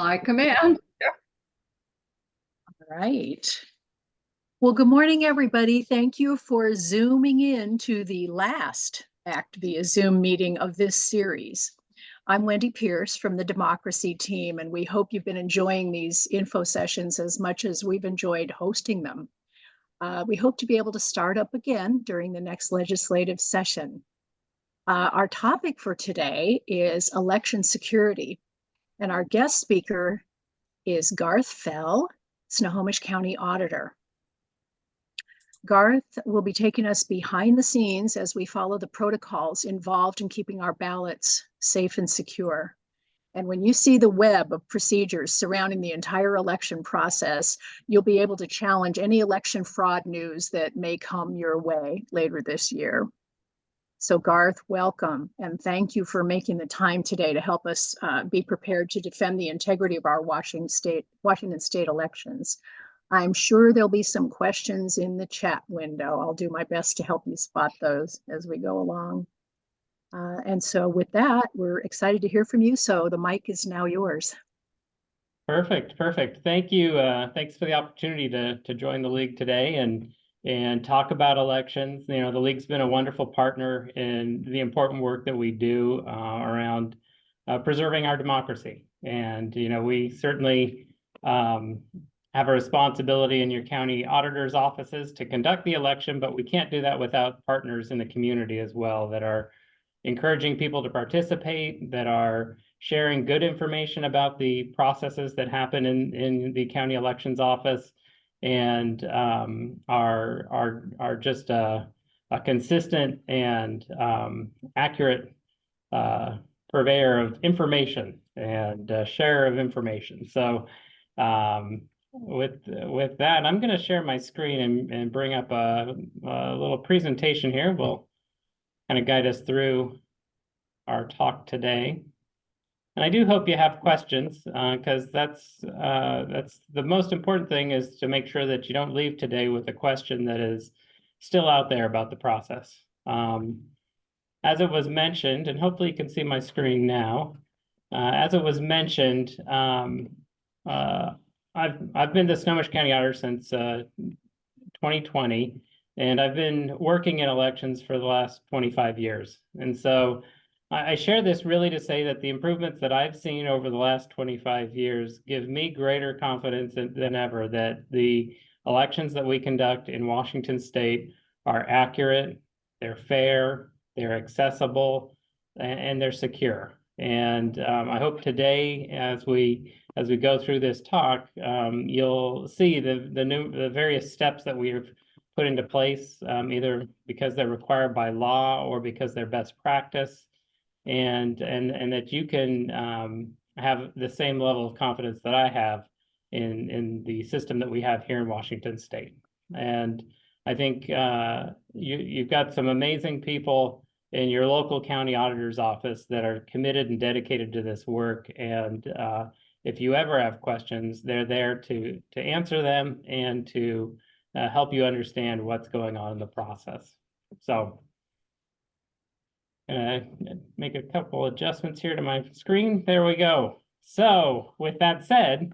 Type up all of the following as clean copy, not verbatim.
I command. All right. Well, good morning, everybody. Thank you for Zooming in to the last ACTviaZoom meeting of this series. I'm Wendy Pierce from the Democracy team, and we hope you've been enjoying these info sessions as much as we've enjoyed hosting them. We hope to be able to start up again during the next legislative session. Our topic for today is election security, and our guest speaker is Garth Fell, Snohomish County Auditor. Garth will be taking us behind the scenes as we follow the protocols involved in keeping our ballots safe and secure. And when you see the web of procedures surrounding the entire election process, you'll be able to challenge any election fraud news that may come your way later this year. So Garth, welcome, and thank you for making the time today to help us be prepared to defend the integrity of our Washington State elections. I'm sure there'll be some questions in the chat window. I'll do my best to help you spot those as we go along. And so with that, we're excited to hear from you. So the mic is now yours. Perfect. Thank you. Thanks for the opportunity to join the league today and talk about elections. You know, the league's been a wonderful partner in the important work that we do around preserving our democracy. And, you know, we certainly have a responsibility in your county auditor's offices to conduct the election, but we can't do that without partners in the community as well that are encouraging people to participate, that are sharing good information about the processes that happen in the county elections office, and are just a consistent and accurate purveyor of information and share of information. So with that, I'm going to share my screen and bring up a little presentation here. We'll kind of guide us through our talk today. And I do hope you have questions, because that's the most important thing, is to make sure that you don't leave today with a question that is still out there about the process. As it was mentioned, and hopefully you can see my screen now, as it was mentioned, I've been the Snohomish County Auditor since 2020, and I've been working in elections for the last 25 years. And so I share this really to say that the improvements that I've seen over the last 25 years give me greater confidence than ever that the elections that we conduct in Washington State are accurate, they're fair, they're accessible, and they're secure. And I hope today, as we go through this talk, you'll see the various steps that we've put into place, either because they're required by law or because they're best practice, and that you can have the same level of confidence that I have in the system that we have here in Washington State. And I think you've got some amazing people in your local county auditor's office that are committed and dedicated to this work. And if you ever have questions, they're there to answer them and to help you understand what's going on in the process. So make a couple adjustments here to my screen. There we go. So with that said,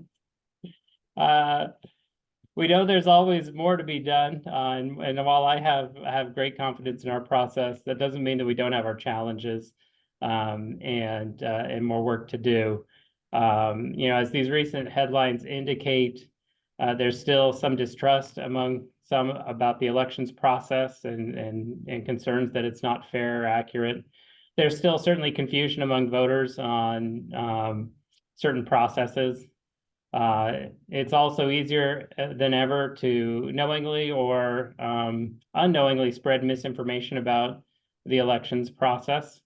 we know there's always more to be done, and while I have great confidence in our process, that doesn't mean that we don't have our challenges and more work to do. You know, as these recent headlines indicate, there's still some distrust among some about the elections process and concerns that it's not fair or accurate. There's still certainly confusion among voters on certain processes. It's also easier than ever to knowingly or unknowingly spread misinformation about the elections process.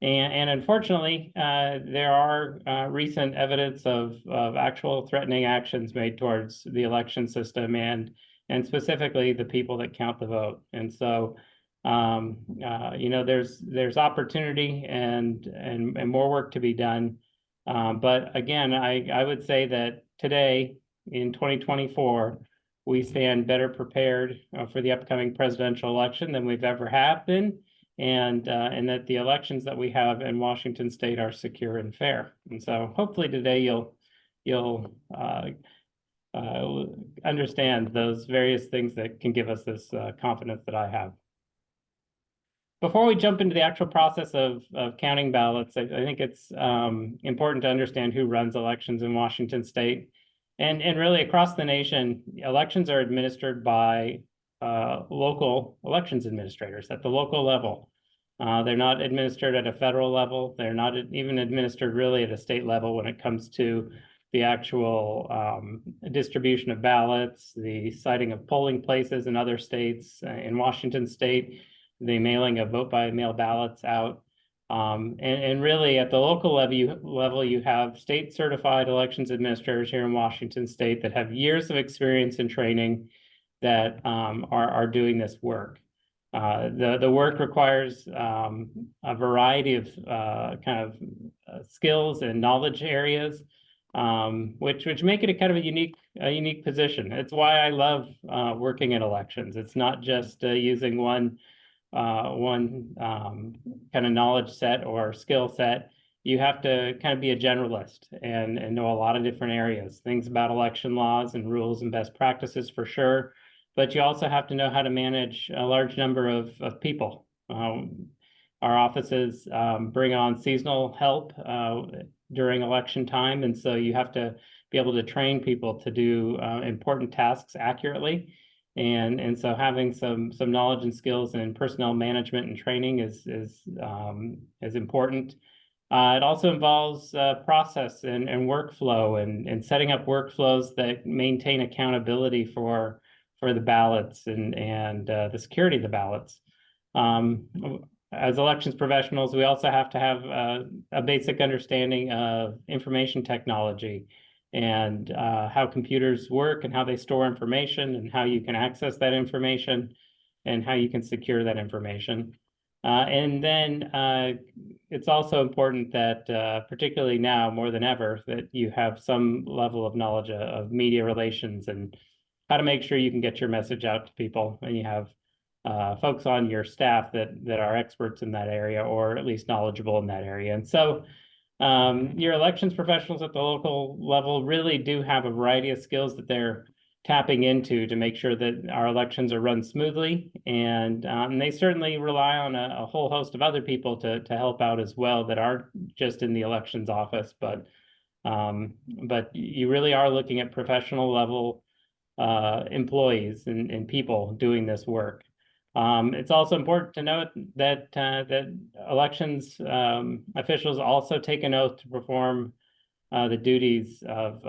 And unfortunately, there are recent evidence of actual threatening actions made towards the election system and specifically the people that count the vote. And so, you know, there's opportunity and more work to be done. But again, I would say that today in 2024, we stand better prepared for the upcoming presidential election than we've ever have been, and that the elections that we have in Washington State are secure and fair. And so hopefully today you'll you'll understand those various things that can give us this confidence that I have. Before we jump into the actual process of counting ballots, I think it's important to understand who runs elections in Washington State. And really across the nation, elections are administered by local elections administrators at the local level. They're not administered at a federal level. They're not even administered really at a state level when it comes to the actual distribution of ballots, the citing of polling places in other states. In Washington State, the mailing of vote-by-mail ballots out. And really at the local level, you have state certified elections administrators here in Washington State that have years of experience and training that are doing this work. The work requires a variety of skills and knowledge areas, which make it a kind of a unique position. It's why I love working in elections. It's not just using one kind of knowledge set or skill set. You have to kind of be a generalist and know a lot of different areas, things about election laws and rules and best practices for sure. But you also have to know how to manage a large number of people. Our offices bring on seasonal help during election time. And so you have to be able to train people to do important tasks accurately. And so having some knowledge and skills in personnel management and training is important. It also involves process and workflow and setting up workflows that maintain accountability for the ballots and the security of the ballots. As elections professionals, we also have to have a basic understanding of information technology and how computers work and how they store information and how you can access that information and how you can secure that information. And then it's also important that, particularly now more than ever, that you have some level of knowledge of media relations and how to make sure you can get your message out to people, and you have folks on your staff that are experts in that area or at least knowledgeable in that area. And so your elections professionals at the local level really do have a variety of skills that they're tapping into to make sure that our elections are run smoothly. And they certainly rely on a whole host of other people to help out as well that aren't just in the elections office, but you really are looking at professional level employees and people doing this work. It's also important to note that elections officials also take an oath to perform the duties of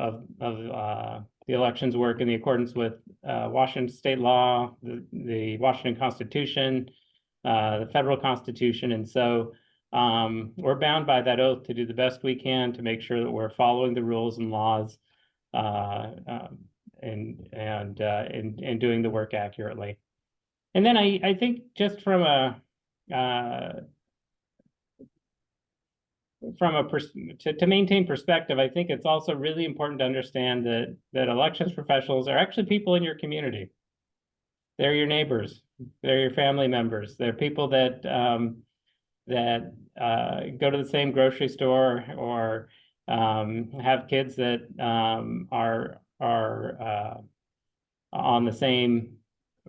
the elections work in the accordance with Washington state law, the Washington Constitution, the federal Constitution. And so we're bound by that oath to do the best we can to make sure that we're following the rules and laws and doing the work accurately. And then I think just from a to maintain perspective, I think it's also really important to understand that elections professionals are actually people in your community. They're your neighbors, they're your family members, they're people that go to the same grocery store or have kids that are on the same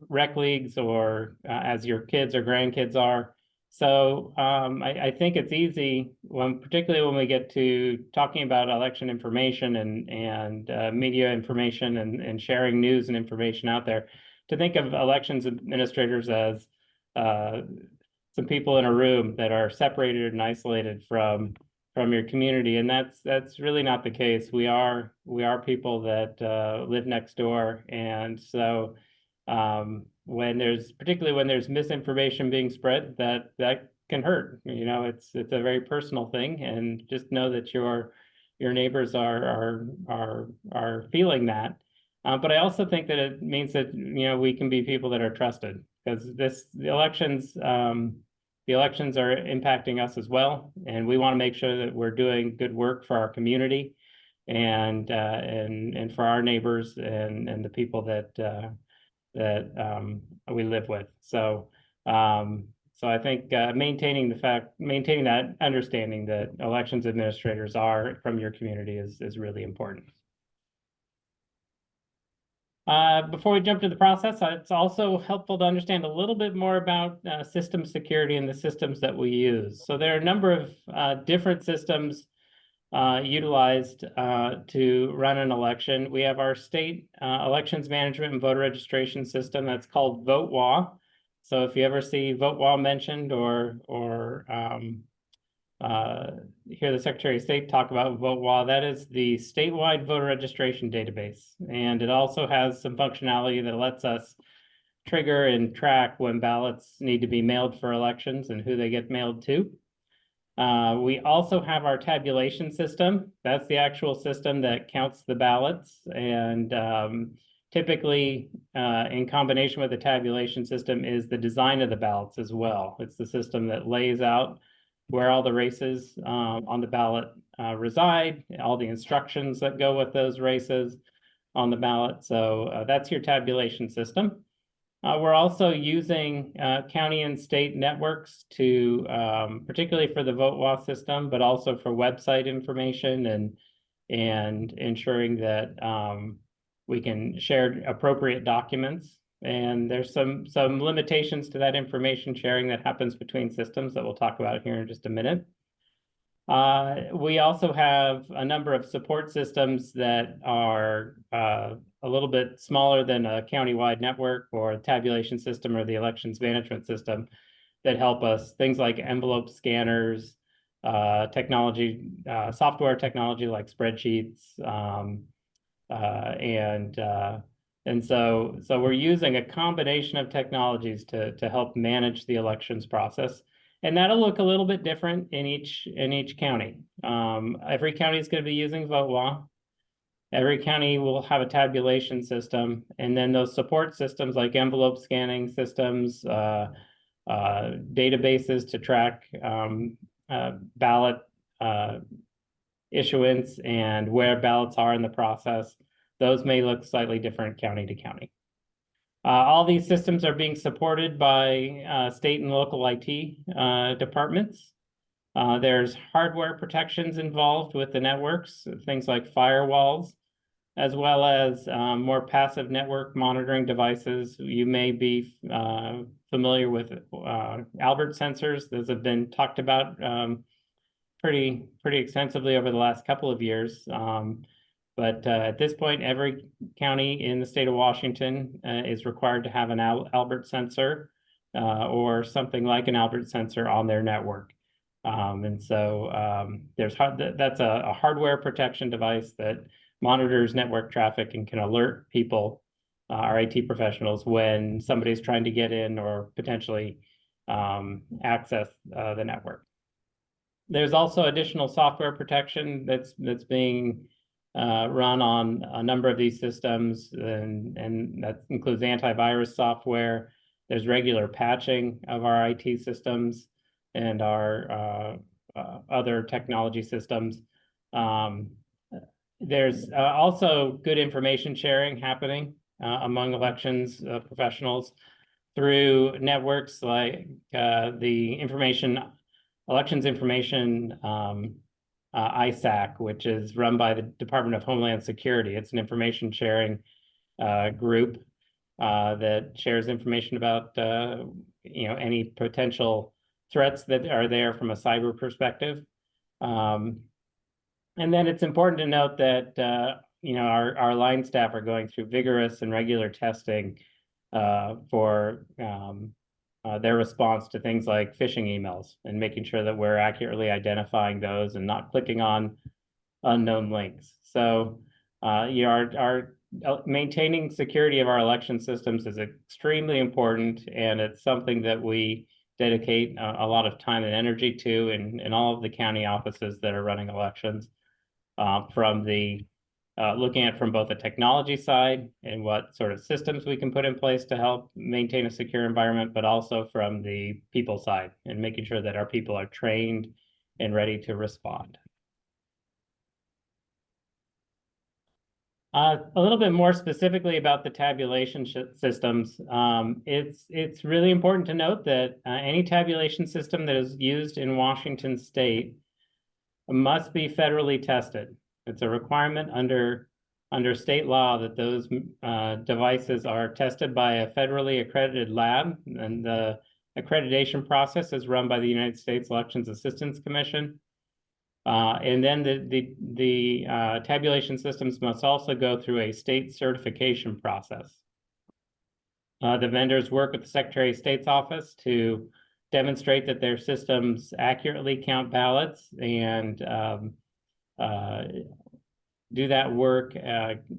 rec leagues or as your kids or grandkids are. So I think it's easy, particularly when we get to talking about election information and media information and sharing news and information out there, to think of elections administrators as some people in a room that are separated and isolated from your community, and that's really not the case. We are people that live next door, and so particularly when there's misinformation being spread, that can hurt. You know, it's a very personal thing, and just know that your neighbors are feeling that. But I also think that it means that we can be people that are trusted, because the elections are impacting us as well, and we want to make sure that we're doing good work for our community and for our neighbors and the people that we live with. So So I think maintaining that understanding that elections administrators are from your community is really important. Before we jump to the process, it's also helpful to understand a little bit more about system security and the systems that we use. So there are a number of different systems utilized to run an election. We have our state elections management and voter registration system that's called VoteWA. So if you ever see VoteWA mentioned or hear the Secretary of State talk about VoteWA, that is the statewide voter registration database. And it also has some functionality that lets us trigger and track when ballots need to be mailed for elections and who they get mailed to. We also have our tabulation system. That's the actual system that counts the ballots. And typically, in combination with the tabulation system, is the design of the ballots as well. It's the system that lays out where all the races on the ballot reside, all the instructions that go with those races on the ballot. So that's your tabulation system. We're also using county and state networks to, particularly for the VoteWA system, but also for website information and ensuring that we can share appropriate documents. And there's some limitations to that information sharing that happens between systems that we'll talk about here in just a minute. We also have a number of support systems that are a little bit smaller than a countywide network or a tabulation system or the elections management system that help us, things like envelope scanners, technology, software technology like spreadsheets, and so we're using a combination of technologies to help manage the elections process. And that'll look a little bit different in each county. Every county is going to be using VoteWA. Every county will have a tabulation system, and then those support systems like envelope scanning systems, databases to track ballot issuance and where ballots are in the process. Those may look slightly different county to county. All these systems are being supported by state and local IT departments. There's hardware protections involved with the networks, things like firewalls, as well as more passive network monitoring devices. You may be familiar with Albert sensors. Those have been talked about pretty extensively over the last couple of years. But at this point, every county in the state of Washington is required to have an Albert sensor or something like an Albert sensor on their network. And so that's a hardware protection device that monitors network traffic and can alert people, our IT professionals, when somebody's trying to get in or potentially access the network. There's also additional software protection that's being run on a number of these systems, and that includes antivirus software. There's regular patching of our IT systems and our other technology systems. There's also good information sharing happening among elections professionals through networks like the elections information ISAC, which is run by the Department of Homeland Security. It's an information sharing group that shares information about any potential threats that are there from a cyber perspective. And then it's important to note that our line staff are going through vigorous and regular testing for their response to things like phishing emails and making sure that we're accurately identifying those and not clicking on unknown links. So our maintaining security of our election systems is extremely important, and it's something that we dedicate a lot of time and energy to in all of the county offices that are running elections, from the looking at from both the technology side and what sort of systems we can put in place to help maintain a secure environment, but also from the people side and making sure that our people are trained and ready to respond. A little bit more specifically about the tabulation systems. It's really important to note that any tabulation system that is used in Washington State must be federally tested. It's a requirement under state law that those devices are tested by a federally accredited lab, and the accreditation process is run by the United States Elections Assistance Commission. And then the tabulation systems must also go through a state certification process. The vendors work with the Secretary of State's office to demonstrate that their systems accurately count ballots and do that work kind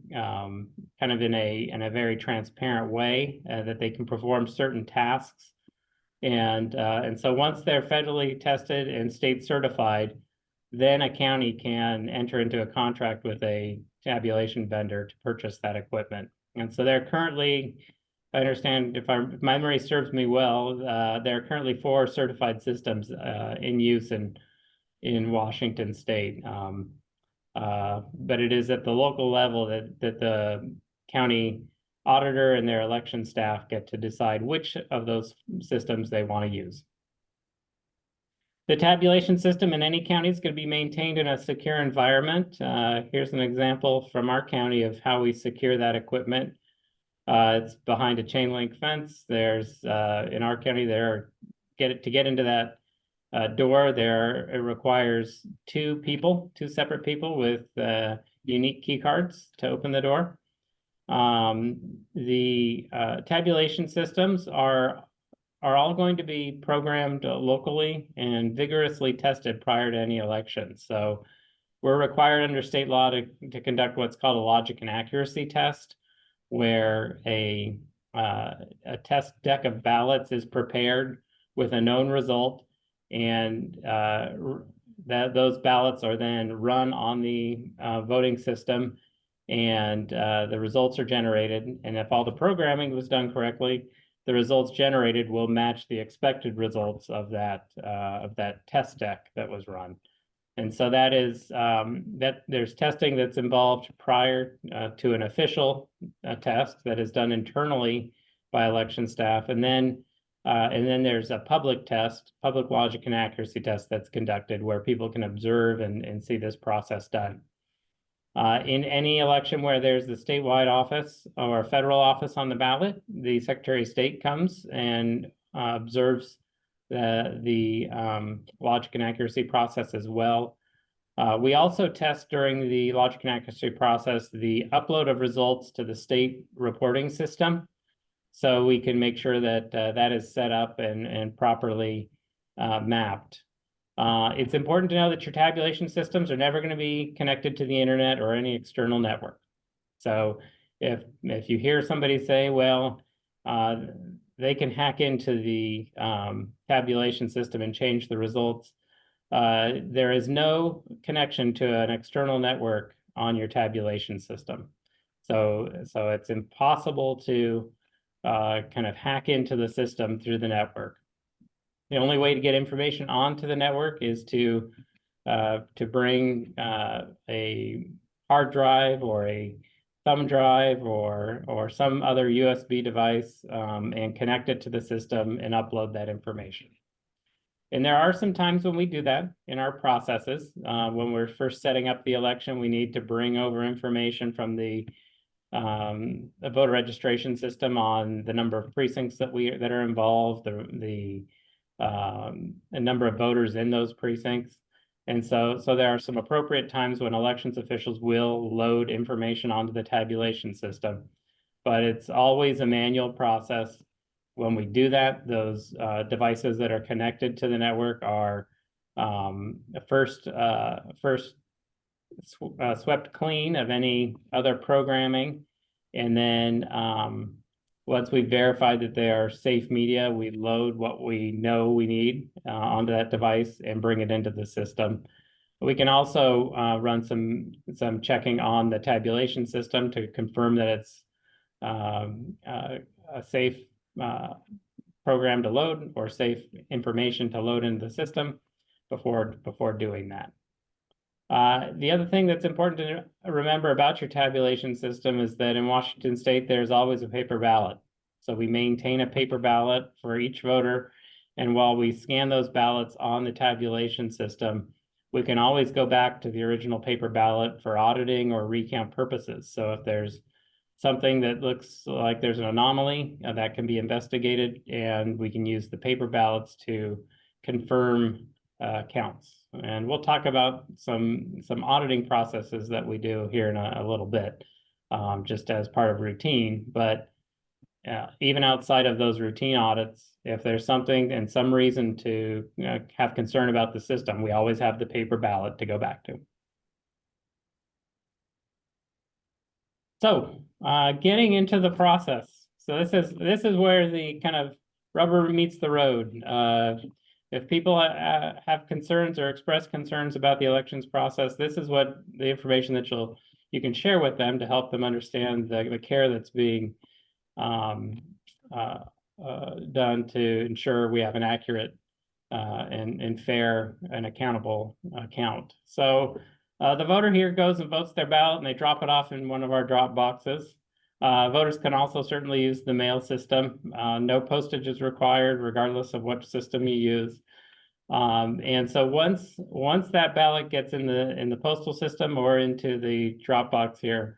of in a very transparent way, that they can perform certain tasks. And so once they're federally tested and state certified, then a county can enter into a contract with a tabulation vendor to purchase that equipment. And so they're currently, I understand, if my memory serves me well, there are currently 4 certified systems in use in Washington State. But it is at the local level that the county auditor and their election staff get to decide which of those systems they want to use. The tabulation system in any county is going to be maintained in a secure environment. Here's an example from our county of how we secure that equipment. It's behind a chain link fence. There's in our county to get into that door there, it requires 2 separate people with unique key cards to open the door. The tabulation systems are all going to be programmed locally and vigorously tested prior to any election. So we're required under state law to conduct what's called a logic and accuracy test, where a test deck of ballots is prepared with a known result, and those ballots are then run on the voting system, and the results are generated. And if all the programming was done correctly, the results generated will match the expected results of that test deck that was run. And so that is that there's testing that's involved prior to an official test that is done internally by election staff, and then there's a public test, public logic and accuracy test that's conducted where people can observe and see this process done. In any election where there's the statewide office or federal office on the ballot, the Secretary of State comes and observes the logic and accuracy process as well. We also test during the logic and accuracy process the upload of results to the state reporting system, so we can make sure that that is set up and properly mapped. It's important to know that your tabulation systems are never going to be connected to the internet or any external network. So if you hear somebody say, well, they can hack into the tabulation system and change the results, there is no connection to an external network on your tabulation system. So it's impossible to kind of hack into the system through the network. The only way to get information onto the network is to bring a hard drive or a thumb drive or some other USB device and connect it to the system and upload that information. And there are some times when we do that in our processes. When we're first setting up the election, we need to bring over information from the voter registration system on the number of precincts that are involved, the number of voters in those precincts. And so there are some appropriate times when elections officials will load information onto the tabulation system, but it's always a manual process. When we do that, those devices that are connected to the network are first swept clean of any other programming, and then once we've verified that they are safe media, we load what we know we need onto that device and bring it into the system. We can also run some checking on the tabulation system to confirm that it's a safe program to load or safe information to load into the system before doing that. The other thing that's important to remember about your tabulation system is that in Washington State, there's always a paper ballot. So we maintain a paper ballot for each voter. And while we scan those ballots on the tabulation system, we can always go back to the original paper ballot for auditing or recount purposes. So if there's something that looks like there's an anomaly, that can be investigated, and we can use the paper ballots to confirm counts. And we'll talk about some auditing processes that we do here in a little bit, just as part of routine. But even outside of those routine audits, if there's something and some reason to have concern about the system, we always have the paper ballot to go back to. So getting into the process. So this is where the kind of rubber meets the road. If people have concerns or express concerns about the elections process, this is what the information that you can share with them to help them understand the care that's being done to ensure we have an accurate and fair and accountable count. So the voter here goes and votes their ballot, and they drop it off in one of our drop boxes. Voters can also certainly use the mail system. No postage is required, regardless of what system you use. And so once that ballot gets in the postal system or into the drop box here,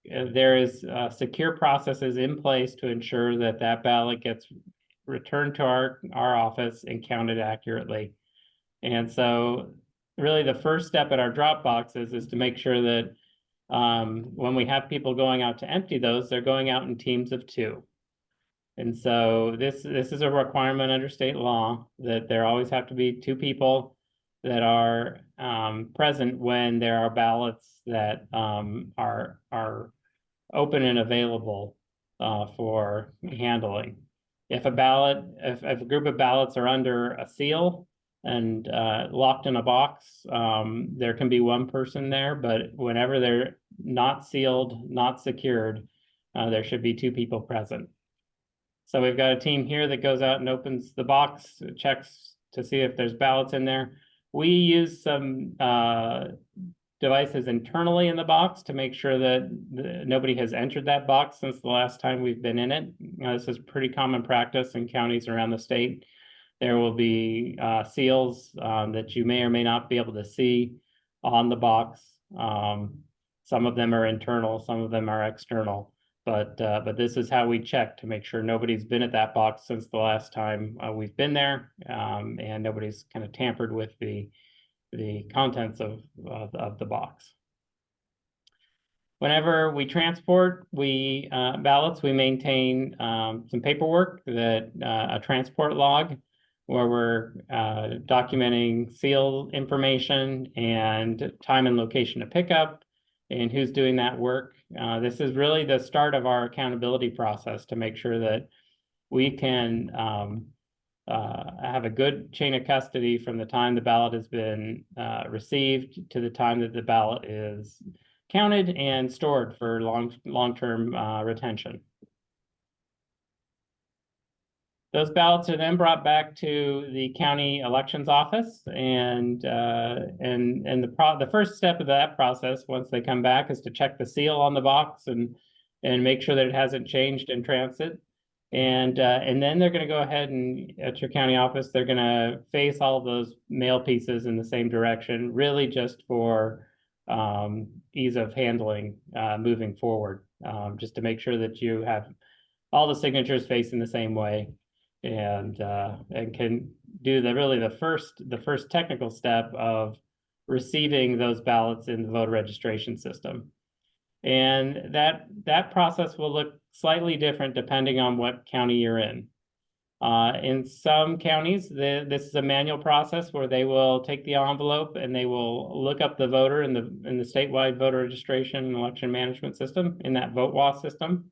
there is secure processes in place to ensure that that ballot gets returned to our office and counted accurately. And so really the first step at our drop boxes is to make sure that when we have people going out to empty those, they're going out in teams of 2. And so this is a requirement under state law that there always have to be 2 people that are present when there are ballots that are open and available for handling. If a group of ballots are under a seal and locked in a box, there can be 1 person there, but whenever they're not sealed, not secured, there should be 2 people present. So we've got a team here that goes out and opens the box, checks to see if there's ballots in there. We use some devices internally in the box to make sure that nobody has entered that box since the last time we've been in it. This is pretty common practice in counties around the state. There will be seals that you may or may not be able to see on the box. Some of them are internal, some of them are external. But this is how we check to make sure nobody's been at that box since the last time we've been there, and nobody's kind of tampered with the contents of the box. Whenever we transport ballots, we maintain some paperwork, that a transport log, where we're documenting seal information and time and location of pickup and who's doing that work. This is really the start of our accountability process to make sure that we can have a good chain of custody from the time the ballot has been received to the time that the ballot is counted and stored for long-term retention. Those ballots are then brought back to the county elections office, and the first step of that process, once they come back, is to check the seal on the box and make sure that it hasn't changed in transit. And then they're going to go ahead and at your county office, they're going to face all of those mail pieces in the same direction, really just for ease of handling moving forward, just to make sure that you have all the signatures facing the same way, and can do the first technical step of receiving those ballots in the voter registration system. And that process will look slightly different depending on what county you're in. In some counties, this is a manual process where they will take the envelope and they will look up the voter in the statewide voter registration and election management system, in that VoteWA system,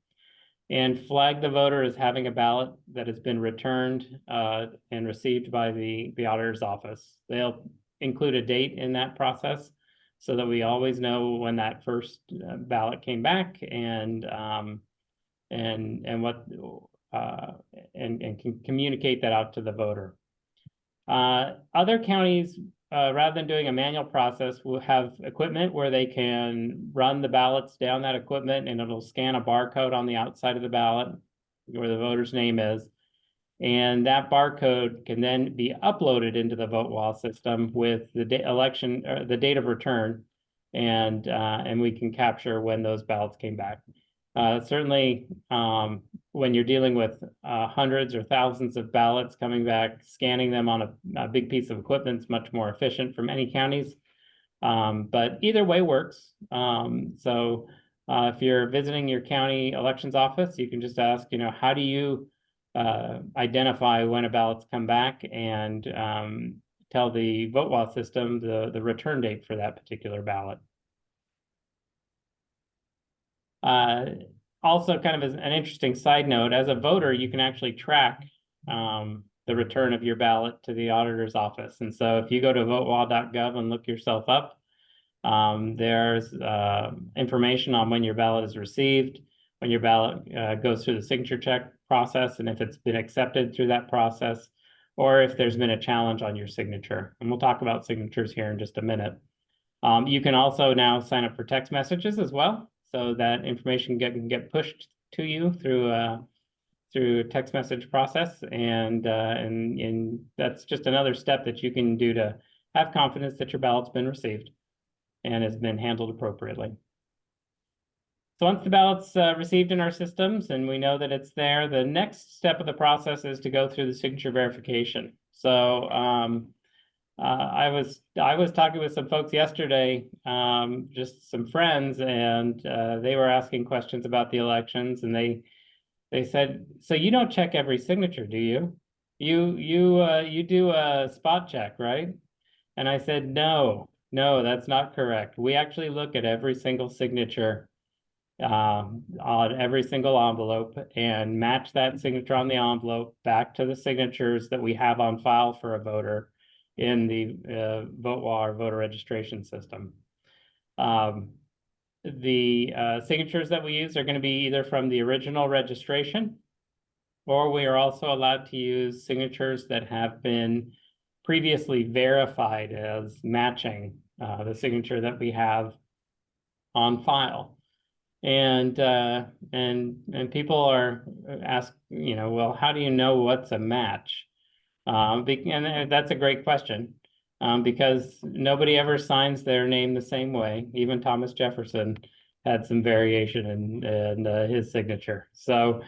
and flag the voter as having a ballot that has been returned and received by the auditor's office. They'll include a date in that process so that we always know when that first ballot came back, and can communicate that out to the voter. Other counties rather than doing a manual process, we'll have equipment where they can run the ballots down that equipment, and it'll scan a barcode on the outside of the ballot where the voter's name is. And that barcode can then be uploaded into the VoteWall system with the the date of return, and we can capture when those ballots came back. Certainly, when you're dealing with hundreds or thousands of ballots coming back, scanning them on a big piece of equipment is much more efficient for many counties. But either way works. If you're visiting your county elections office, you can just ask, how do you identify when a ballot's come back, and tell the VoteWall system the return date for that particular ballot. Also, kind of as an interesting side note, as a voter, you can actually track the return of your ballot to the auditor's office. And so if you go to votewall.gov and look yourself up, there's information on when your ballot is received, when your ballot goes through the signature check process, and if it's been accepted through that process, or if there's been a challenge on your signature. And we'll talk about signatures here in just a minute. You can also now sign up for text messages as well, so that information can get pushed to you through a text message process, and that's just another step that you can do to have confidence that your ballot's been received and has been handled appropriately. So once the ballot's received in our systems and we know that it's there, the next step of the process is to go through the signature verification. So I was talking with some folks yesterday, just some friends, and they were asking questions about the elections, and they said, "So you don't check every signature, do you? You do a spot check, right?" And I said, "No, that's not correct. We actually look at every single signature on every single envelope and match that signature on the envelope back to the signatures that we have on file for a voter in the VoteWall or voter registration system." The signatures that we use are going to be either from the original registration, or we are also allowed to use signatures that have been previously verified as matching the signature that we have on file. And people are asked, well, how do you know what's a match? And that's a great question, because nobody ever signs their name the same way. Even Thomas Jefferson had some variation in his signature. So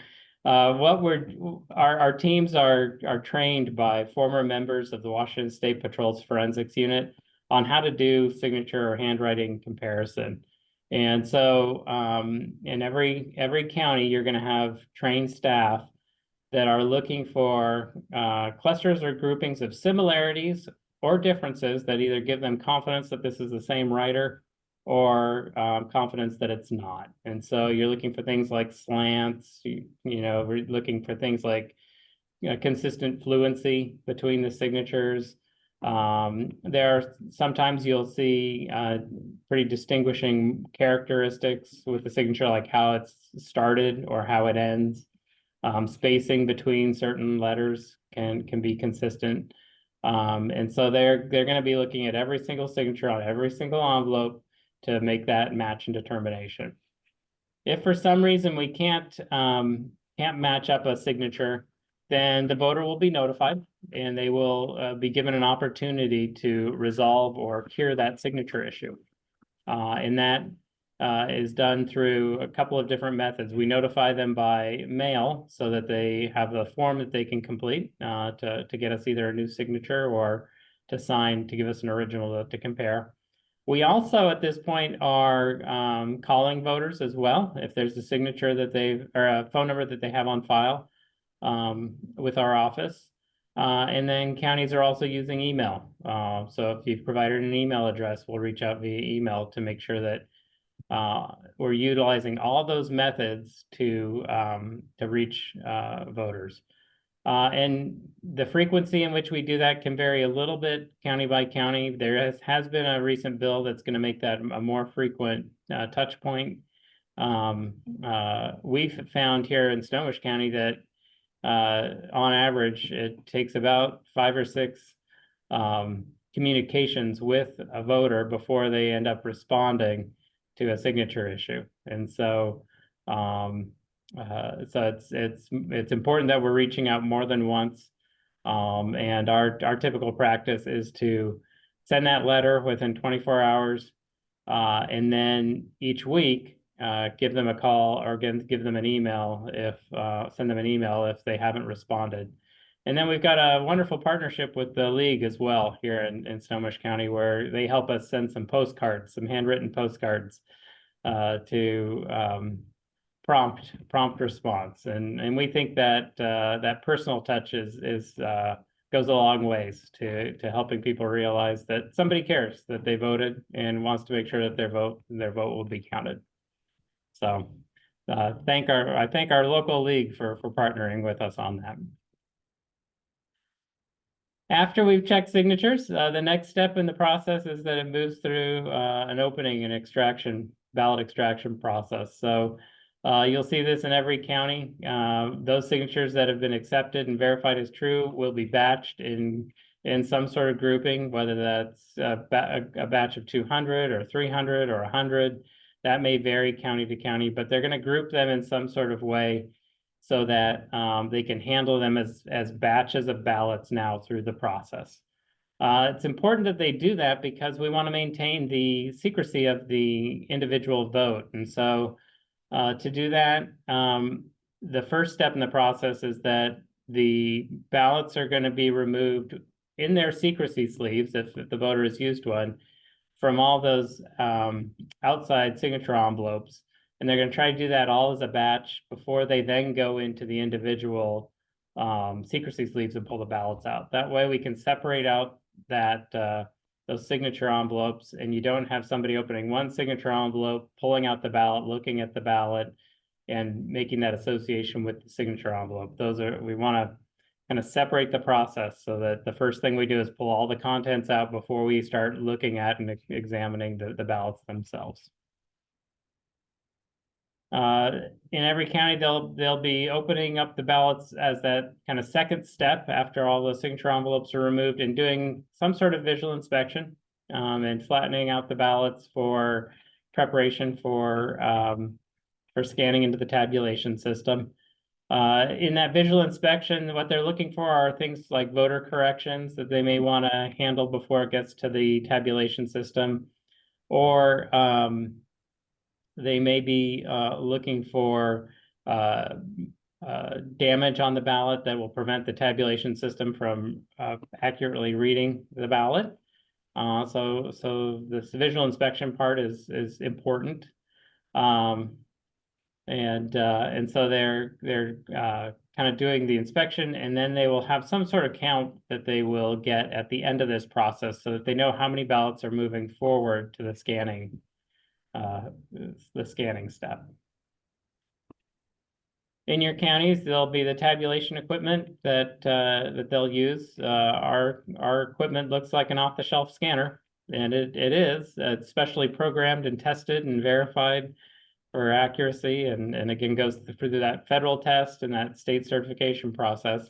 our teams are trained by former members of the Washington State Patrol's Forensics Unit on how to do signature or handwriting comparison. And so in every county, you're going to have trained staff that are looking for clusters or groupings of similarities or differences that either give them confidence that this is the same writer, or confidence that it's not. And so you're looking for things like slants, we're looking for things like consistent fluency between the signatures. Sometimes you'll see pretty distinguishing characteristics with the signature, like how it's started or how it ends. Spacing between certain letters can be consistent. And so they're going to be looking at every single signature on every single envelope to make that match and determination. If for some reason we can't match up a signature, then the voter will be notified, and they will be given an opportunity to resolve or cure that signature issue. And that is done through a couple of different methods. We notify them by mail so that they have a form that they can complete to get us either a new signature or to sign to give us an original to compare. We also, at this point, are calling voters as well. If there's a signature that or a phone number that they have on file with our office. And then counties are also using email. So if you've provided an email address, we'll reach out via email to make sure that we're utilizing all those methods to reach voters. And the frequency in which we do that can vary a little bit county by county. There has been a recent bill that's going to make that a more frequent touch point. We've found here in Snohomish County that on average, it takes about 5 or 6 communications with a voter before they end up responding to a signature issue. And so, it's important that we're reaching out more than once. And our typical practice is to send that letter within 24 hours, and then each week give them a call or give them an email send them an email if they haven't responded. And then we've got a wonderful partnership with the league as well here in Snohomish County, where they help us send some postcards, some handwritten postcards to prompt response. And we think that that personal touch goes a long ways to helping people realize that somebody cares that they voted and wants to make sure that their vote will be counted. So I thank our local league for partnering with us on that. After we've checked signatures, the next step in the process is that it moves through an opening and ballot extraction process. So you'll see this in every county. Those signatures that have been accepted and verified as true will be batched in some sort of grouping, whether that's a batch of 200 or 300 or 100. That may vary county to county, but they're going to group them in some sort of way so that they can handle them as batches of ballots now through the process. It's important that they do that because we want to maintain the secrecy of the individual vote. And so to do that, the first step in the process is that the ballots are going to be removed in their secrecy sleeves, if the voter has used one, from all those outside signature envelopes. And they're going to try to do that all as a batch before they then go into the individual secrecy sleeves and pull the ballots out. That way we can separate out those signature envelopes, and you don't have somebody opening one signature envelope, pulling out the ballot, looking at the ballot, and making that association with the signature envelope. We want to kind of separate the process so that the first thing we do is pull all the contents out before we start looking at and examining the ballots themselves. In every county, they'll be opening up the ballots as that kind of second step after all the signature envelopes are removed, and doing some sort of visual inspection and flattening out the ballots for preparation for scanning into the tabulation system. In that visual inspection, what they're looking for are things like voter corrections that they may want to handle before it gets to the tabulation system, or they may be looking for damage on the ballot that will prevent the tabulation system from accurately reading the ballot. So this visual inspection part is important. And so they're kind of doing the inspection, and then they will have some sort of count that they will get at the end of this process so that they know how many ballots are moving forward to the scanning step. In your counties, there'll be the tabulation equipment that they'll use. Our equipment looks like an off-the-shelf scanner, and it is. It's specially programmed and tested and verified for accuracy, and again goes through that federal test and that state certification process.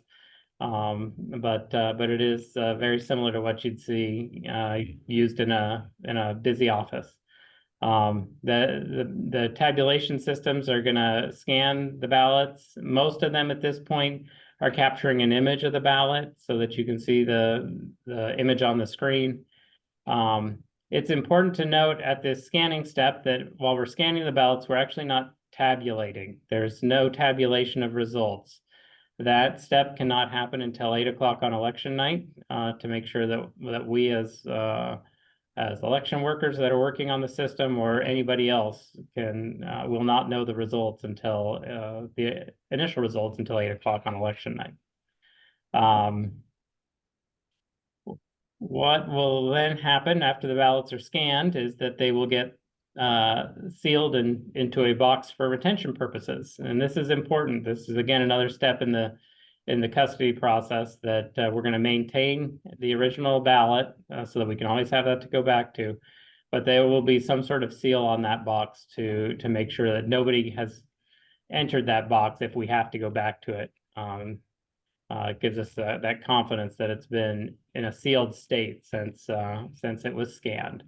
But it is very similar to what you'd see used in a busy office. The tabulation systems are going to scan the ballots. Most of them at this point are capturing an image of the ballot so that you can see the image on the screen. It's important to note at this scanning step that while we're scanning the ballots, we're actually not tabulating. There's no tabulation of results. That step cannot happen until 8 o'clock on election night to make sure that we as election workers that are working on the system or anybody else will not know the results until the initial results until 8 o'clock on election night. What will then happen after the ballots are scanned is that they will get sealed into a box for retention purposes. And this is important. This is, again, another step in the custody process that we're going to maintain the original ballot so that we can always have that to go back to. But there will be some sort of seal on that box to make sure that nobody has entered that box if we have to go back to it. It gives us that confidence that it's been in a sealed state since it was scanned.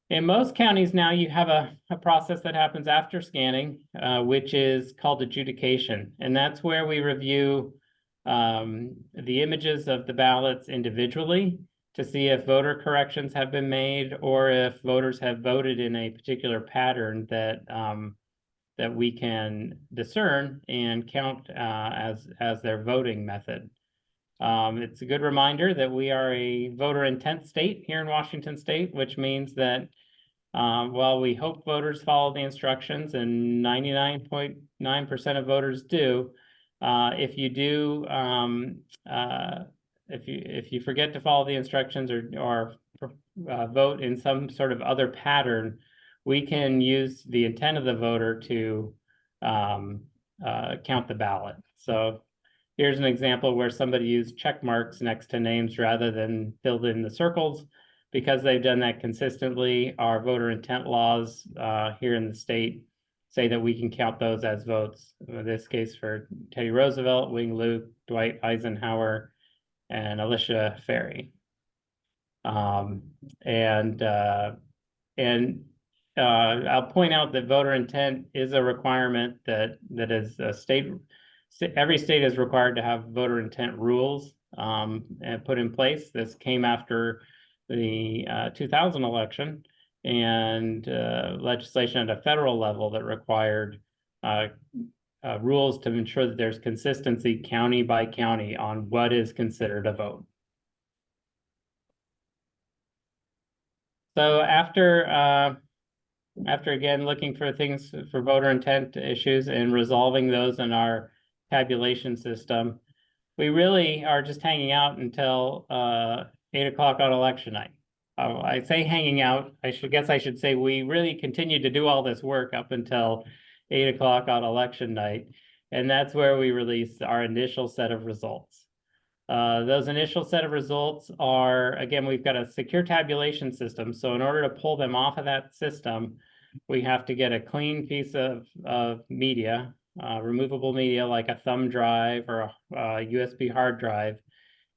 In most counties now, you have a process that happens after scanning, which is called adjudication. And that's where we review the images of the ballots individually to see if voter corrections have been made or if voters have voted in a particular pattern that that we can discern and count as their voting method. It's a good reminder that we are a voter intent state here in Washington State, which means that while we hope voters follow the instructions, and 99.9% of voters do, if you do, if you forget to follow the instructions or vote in some sort of other pattern, we can use the intent of the voter to count the ballot. So here's an example where somebody used check marks next to names rather than filled in the circles. Because they've done that consistently, our voter intent laws here in the state say that we can count those as votes. In this case for Teddy Roosevelt, Wing Luke, Dwight Eisenhower, and Alicia Ferry. I'll point out that voter intent is a requirement that is a state. Every state is required to have voter intent rules and put in place. This came after the 2000 election and legislation at a federal level that required rules to ensure that there's consistency county by county on what is considered a vote. So after again looking for things for voter intent issues and resolving those in our tabulation system, we really are just hanging out until 8 o'clock on election night. I say hanging out, I should say we really continued to do all this work up until 8 o'clock on election night. And that's where we release our initial set of results. Those initial set of results are, again, we've got a secure tabulation system. So in order to pull them off of that system, we have to get a clean piece of media, removable media like a thumb drive or a USB hard drive,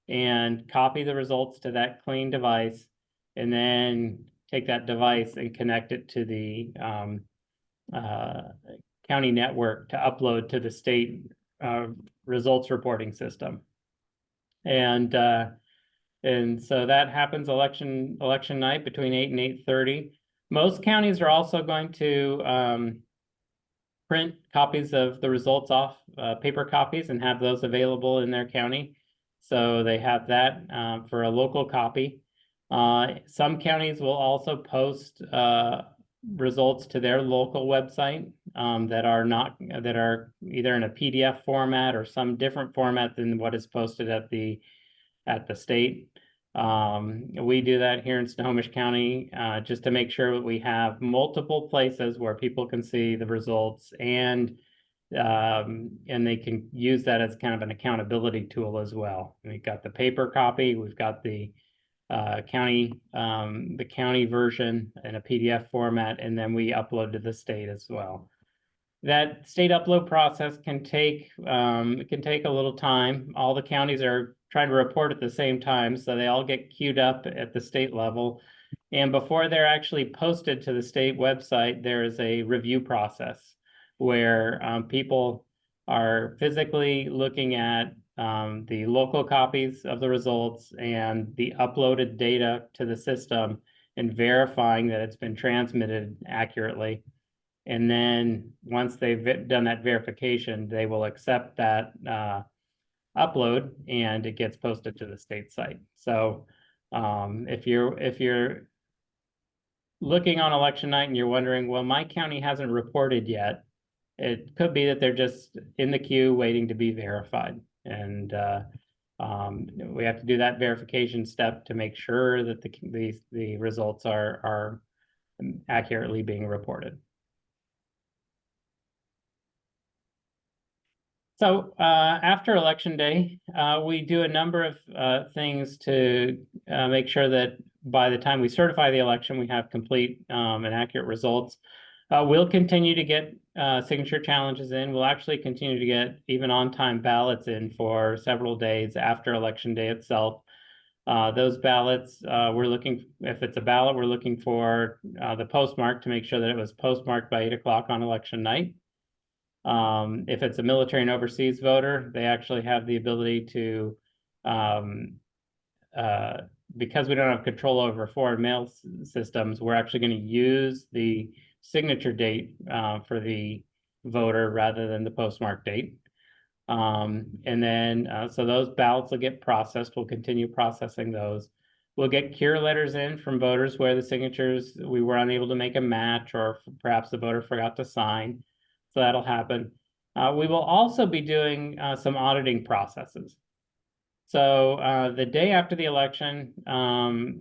and copy the results to that clean device, and then take that device and connect it to the county network to upload to the state results reporting system. And so that happens election night between 8 and 8:30. Most counties are also going to print copies of the results off, paper copies, and have those available in their county. So they have that for a local copy. Some counties will also post results to their local website that are either in a PDF format or some different format than what is posted at the state. We do that here in Snohomish County just to make sure that we have multiple places where people can see the results and they can use that as kind of an accountability tool as well. We've got the paper copy, we've got the county version in a PDF format, and then we upload to the state as well. That state upload process can take a little time. All the counties are trying to report at the same time, so they all get queued up at the state level. And before they're actually posted to the state website, there is a review process where people are physically looking at the local copies of the results and the uploaded data to the system and verifying that it's been transmitted accurately. And then once they've done that verification, they will accept that upload and it gets posted to the state site. So if you're looking on election night and you're wondering, well, my county hasn't reported yet, it could be that they're just in the queue waiting to be verified. And we have to do that verification step to make sure that the results are accurately being reported. So after Election Day, we do a number of things to make sure that by the time we certify the election, we have complete and accurate results. We'll continue to get signature challenges in. We'll actually continue to get even on-time ballots in for several days after Election Day itself. Those ballots, if it's a ballot, we're looking for the postmark to make sure that it was postmarked by 8 o'clock on election night. If it's a military and overseas voter, they actually have the ability to, because we don't have control over foreign mail systems, we're actually going to use the signature date for the voter rather than the postmark date. And then, so those ballots will get processed. We'll continue processing those. We'll get cure letters in from voters where the signatures, we were unable to make a match, or perhaps the voter forgot to sign. So that'll happen. We will also be doing some auditing processes. So the day after the election,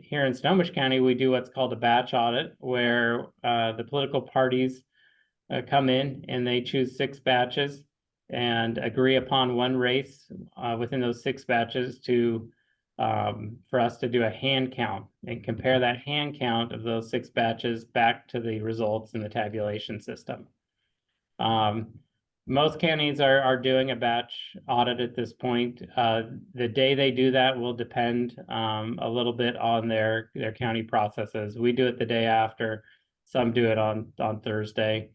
here in Snohomish County, we do what's called a batch audit, where the political parties come in and they choose 6 batches and agree upon one race within those 6 batches to for us to do a hand count and compare that hand count of those 6 batches back to the results in the tabulation system. Most counties are doing a batch audit at this point. The day they do that will depend a little bit on their county processes. We do it the day after. Some do it on Thursday.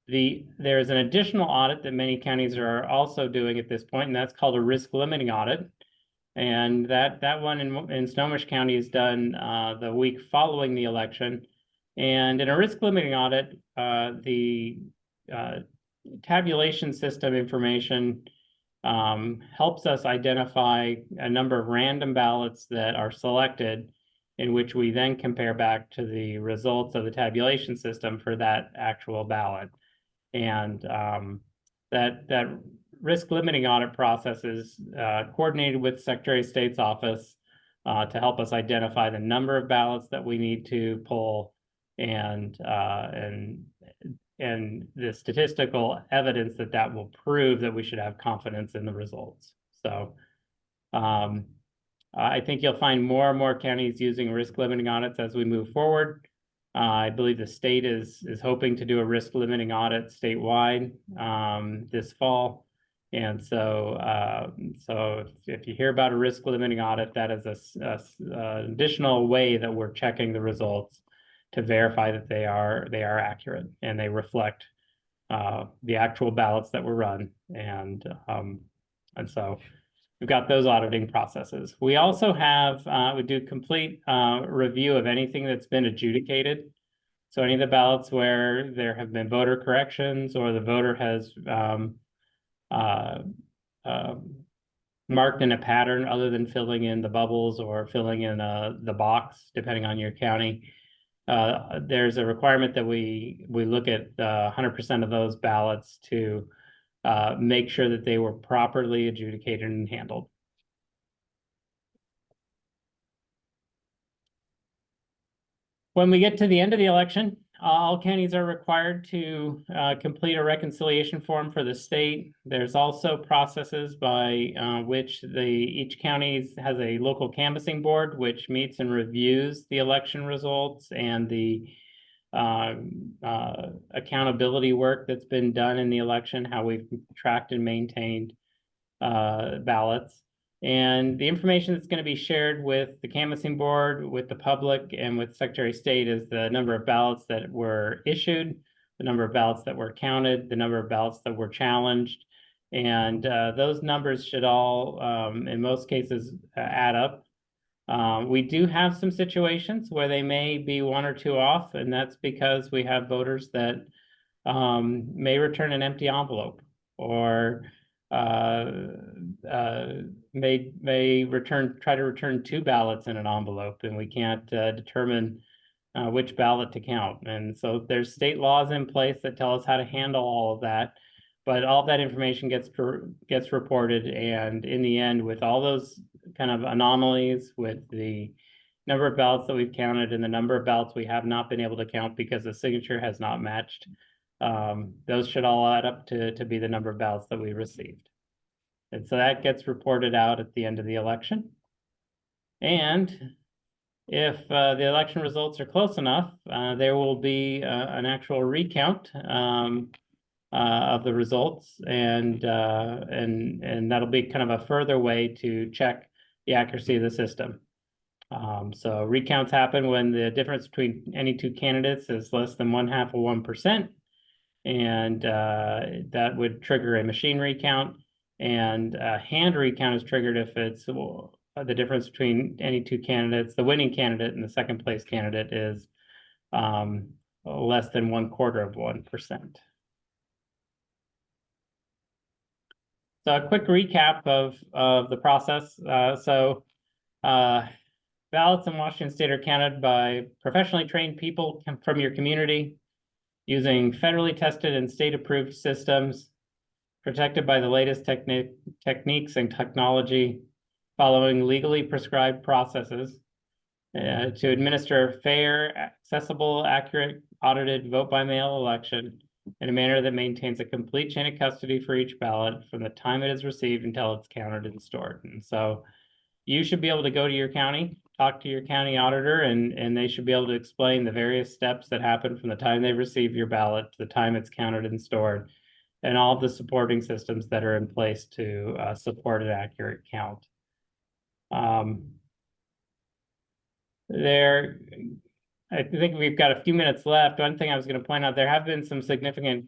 There's an additional audit that many counties are also doing at this point, and that's called a risk limiting audit. And that one in Snohomish County is done the week following the election. And in a risk limiting audit, the tabulation system information helps us identify a number of random ballots that are selected, in which we then compare back to the results of the tabulation system for that actual ballot. And that risk limiting audit process is coordinated with Secretary of State's office to help us identify the number of ballots that we need to pull and the statistical evidence that will prove that we should have confidence in the results. So I think you'll find more and more counties using risk limiting audits as we move forward. I believe the state is hoping to do a risk limiting audit statewide this fall. And so if you hear about a risk limiting audit, that is an additional way that we're checking the results to verify that they are accurate and they reflect the actual ballots that were run. And so we've got those auditing processes. We also have, we do complete review of anything that's been adjudicated. So any of the ballots where there have been voter corrections or the voter has marked in a pattern other than filling in the bubbles or filling in the box, depending on your county. There's a requirement that we look at 100% of those ballots to make sure that they were properly adjudicated and handled. When we get to the end of the election, all counties are required to complete a reconciliation form for the state. There's also processes by which each county has a local canvassing board, which meets and reviews the election results and the accountability work that's been done in the election, how we've tracked and maintained ballots. And the information that's going to be shared with the canvassing board, with the public, and with Secretary of State is the number of ballots that were issued, the number of ballots that were counted, the number of ballots that were challenged. And those numbers should all, in most cases, add up. We do have some situations where they may be 1 or 2 off, and that's because we have voters that may return an empty envelope or may try to return 2 ballots in an envelope, and we can't determine which ballot to count. And so there's state laws in place that tell us how to handle all of that, but all of that information gets reported. And in the end, with all those kind of anomalies, with the number of ballots that we've counted and the number of ballots we have not been able to count because the signature has not matched, those should all add up to be the number of ballots that we received. And so that gets reported out at the end of the election. And If the election results are close enough, there will be an actual recount of the results, and that'll be kind of a further way to check the accuracy of the system. So recounts happen when the difference between any two candidates is less than 1/2 of 1%, and that would trigger a machine recount. And a hand recount is triggered if it's the difference between any two candidates. The winning candidate and the second place candidate is less than 1/4 of 1%. So a quick recap of the process. Ballots in Washington State are counted by professionally trained people from your community using federally tested and state-approved systems, protected by the latest techniques and technology, following legally prescribed processes to administer fair, accessible, accurate, audited vote-by-mail election in a manner that maintains a complete chain of custody for each ballot from the time it is received until it's counted and stored. And so you should be able to go to your county, talk to your county auditor, and they should be able to explain the various steps that happen from the time they receive your ballot to the time it's counted and stored, and all of the supporting systems that are in place to support an accurate count. I think we've got a few minutes left. One thing I was going to point out, there have been some significant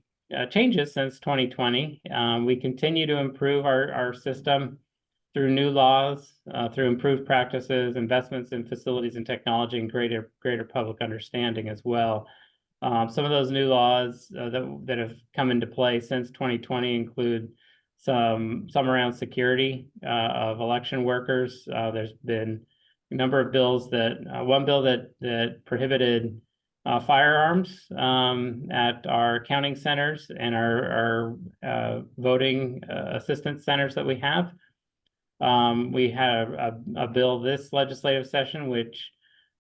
changes since 2020. We continue to improve our system through new laws, through improved practices, investments in facilities and technology, and greater public understanding as well. Some of those new laws that have come into play since 2020 include some around security of election workers. There's been a number of bills one bill that prohibited firearms at our counting centers and our voting assistance centers that we have. We had a bill this legislative session which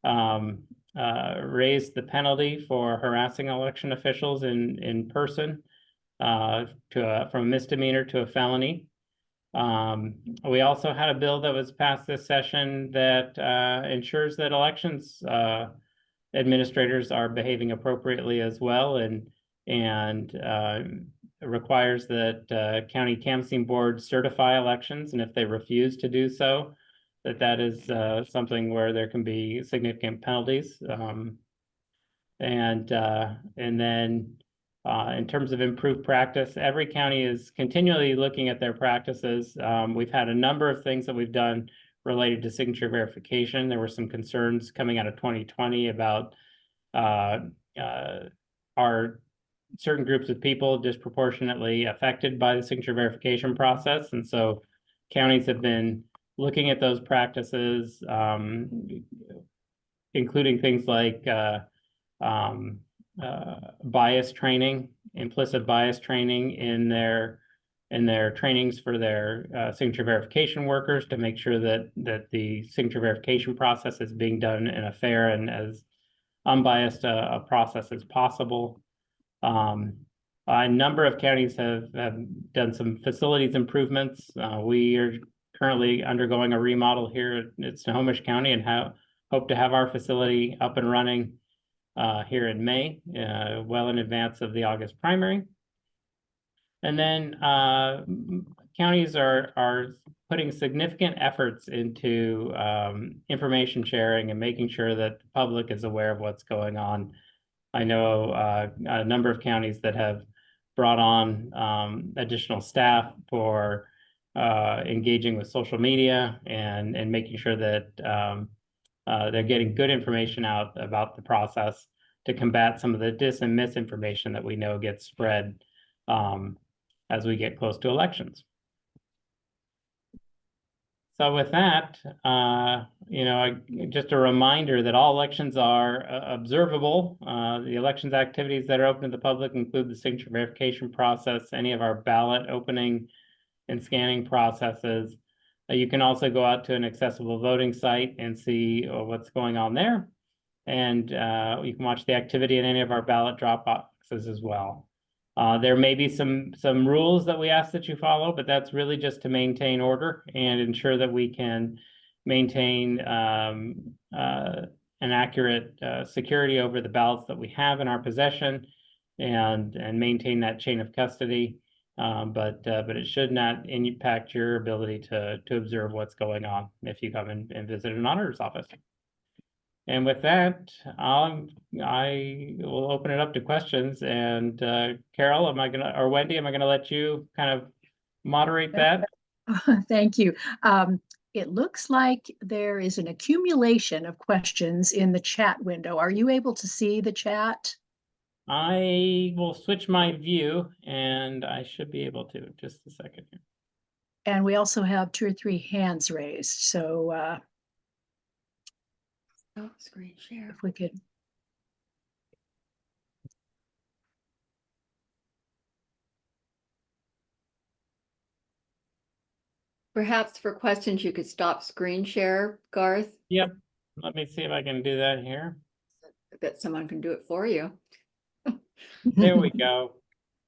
raised the penalty for harassing election officials in person from a misdemeanor to a felony. We also had a bill that was passed this session that ensures that elections administrators are behaving appropriately as well, and requires that county canvassing boards certify elections, and if they refuse to do so, that is something where there can be significant penalties. And then in terms of improved practice, every county is continually looking at their practices. We've had a number of things that we've done related to signature verification. There were some concerns coming out of 2020 about are certain groups of people disproportionately affected by the signature verification process. And so counties have been looking at those practices, including things like bias training, implicit bias training in their trainings for their signature verification workers, to make sure that the signature verification process is being done in a fair and as unbiased a process as possible. A number of counties have done some facilities improvements. We are currently undergoing a remodel here at Snohomish County, and hope to have our facility up and running here in May, well in advance of the August primary. And then counties are putting significant efforts into information sharing and making sure that the public is aware of what's going on. I know a number of counties that have brought on additional staff for engaging with social media and making sure that they're getting good information out about the process to combat some of the dis and misinformation that we know gets spread as we get close to elections. So with that, just a reminder that all elections are observable. The elections activities that are open to the public include the signature verification process, any of our ballot opening and scanning processes. You can also go out to an accessible voting site and see what's going on there. And you can watch the activity in any of our ballot drop boxes as well. There may be some rules that we ask that you follow, but that's really just to maintain order and ensure that we can maintain an accurate security over the ballots that we have in our possession, and maintain that chain of custody. But it should not impact your ability to observe what's going on if you come and visit an auditor's office. And with that, I will open it up to questions. And Carol, or Wendy, am I gonna let you kind of moderate that? Thank you. It looks like there is an accumulation of questions in the chat window. Are you able to see the chat? I will switch my view, and I should be able to. Just a second here. And we also have 2 or 3 hands raised. So screen share. if we could. Perhaps for questions, you could stop screen share, Garth. Yep. Let me see if I can do that here. I bet someone can do it for you. There we go.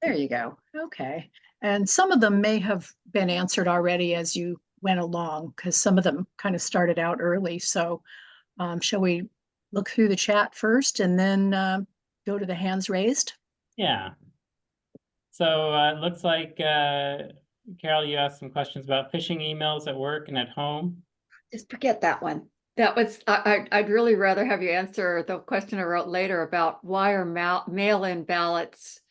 There you go. Okay. And some of them may have been answered already as you went along, because some of them kind of started out early. So shall we look through the chat first and then go to the hands raised? Yeah. So it looks like, Carol, you asked some questions about phishing emails at work and at home. Just forget that one. That was, I'd really rather have you answer the question I wrote later about why are mail-in ballots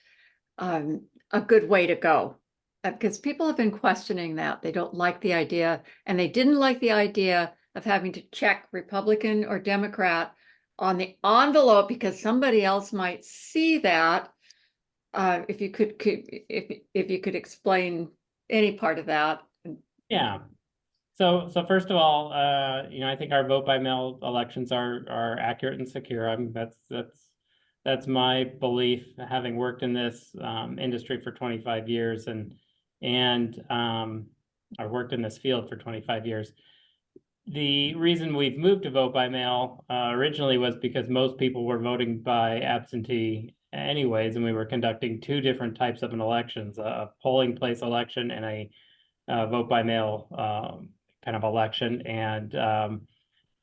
a good way to go? Because people have been questioning that. They don't like the idea, and they didn't like the idea of having to check Republican or Democrat on the envelope because somebody else might see that. If you could explain any part of that. Yeah. So first of all, I think our vote by mail elections are accurate and secure. I mean, that's my belief, having worked in this industry for 25 years, and I've worked in this field for 25 years. The reason we've moved to vote by mail originally was because most people were voting by absentee anyways, and we were conducting 2 different types of elections, a polling place election and a vote by mail kind of election. And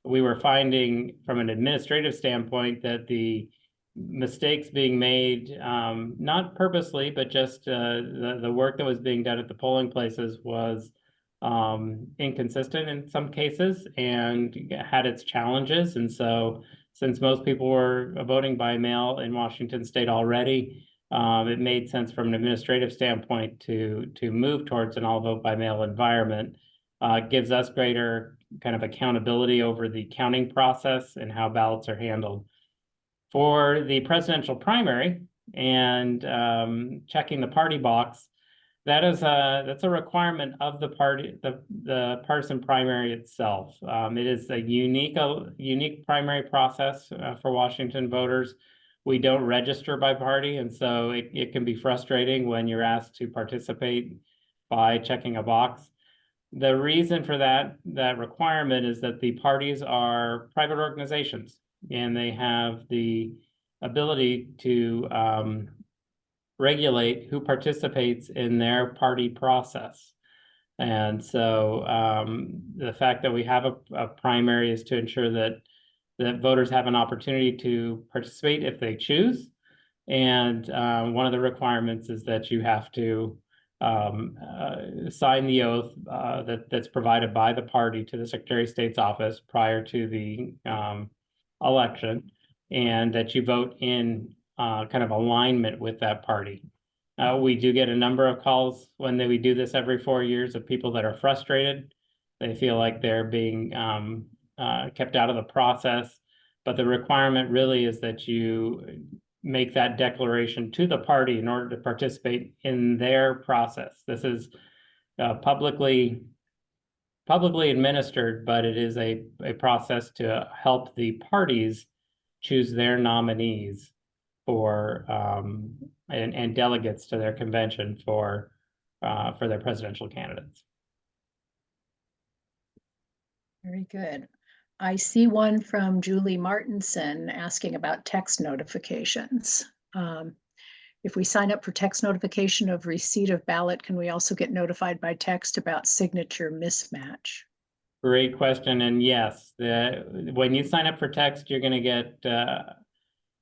we were finding from an administrative standpoint that the mistakes being made, not purposely, but just the work that was being done at the polling places was inconsistent in some cases and had its challenges. And so since most people were voting by mail in Washington state already, it made sense from an administrative standpoint to move towards an all vote by mail environment. Gives us greater kind of accountability over the counting process and how ballots are handled. For the presidential primary and checking the party box, that's a requirement of the party, the partisan primary itself. It is a unique primary process for Washington voters. We don't register by party, and so it can be frustrating when you're asked to participate by checking a box. The reason for that requirement is that the parties are private organizations, and they have the ability to regulate who participates in their party process. And so the fact that we have a primary is to ensure that voters have an opportunity to participate if they choose. And one of the requirements is that you have to sign the oath that's provided by the party to the Secretary of State's office prior to the election, and that you vote in kind of alignment with that party. We do get a number of calls when we do this every 4 years of people that are frustrated. They feel like they're being kept out of the process, but the requirement really is that you make that declaration to the party in order to participate in their process. This is publicly administered, but it is a process to help the parties choose their nominees for and delegates to their convention for their presidential candidates. Very good. I see one from Julie Martinson asking about text notifications. If we sign up for text notification of receipt of ballot, can we also get notified by text about signature mismatch? Great question. And yes, when you sign up for text, you're going to get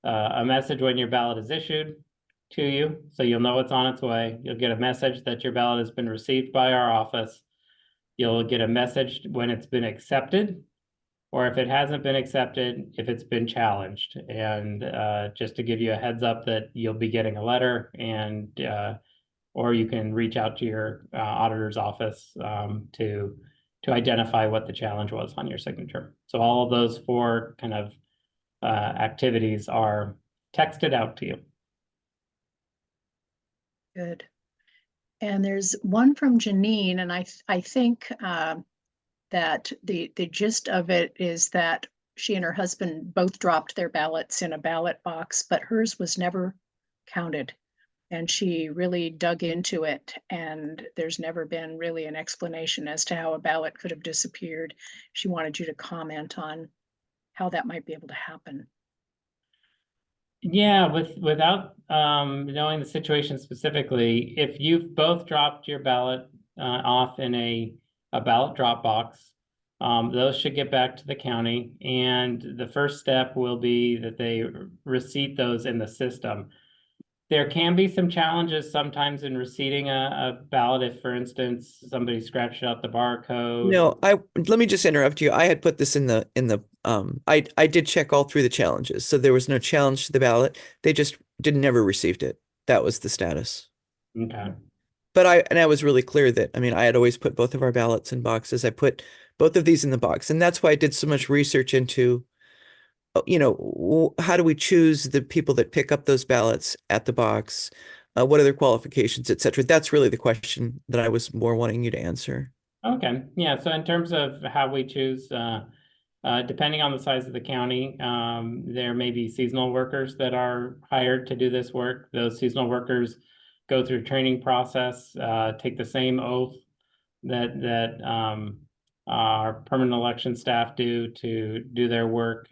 a message when your ballot is issued to you. So you'll know it's on its way. You'll get a message that your ballot has been received by our office. You'll get a message when it's been accepted, or if it hasn't been accepted, if it's been challenged. And just to give you a heads up that you'll be getting a letter, and or you can reach out to your auditor's office to identify what the challenge was on your signature. So all of those 4 kind of activities are texted out to you. Good. And there's one from Janine, and I think that the gist of it is that she and her husband both dropped their ballots in a ballot box, but hers was never counted. And she really dug into it, and there's never been really an explanation as to how a ballot could have disappeared. She wanted you to comment on how that might be able to happen. Yeah, without knowing the situation specifically, if you've both dropped your ballot off in a ballot drop box, those should get back to the county, and the first step will be that they receipt those in the system. There can be some challenges sometimes in receiving a ballot if, for instance, somebody scratched out the barcode. No, let me just interrupt you. I had put this in the I did check all through the challenges. So there was no challenge to the ballot. They just never received it. That was the status. Okay. But I was really clear that, I mean, I had always put both of our ballots in boxes. I put both of these in the box, and that's why I did so much research into, you know, how do we choose the people that pick up those ballots at the box? What are their qualifications, et cetera? That's really the question that I was more wanting you to answer. Okay, yeah, so in terms of how we choose, depending on the size of the county, there may be seasonal workers that are hired to do this work. Those seasonal workers go through a training process, take the same oath that our permanent election staff do to do their work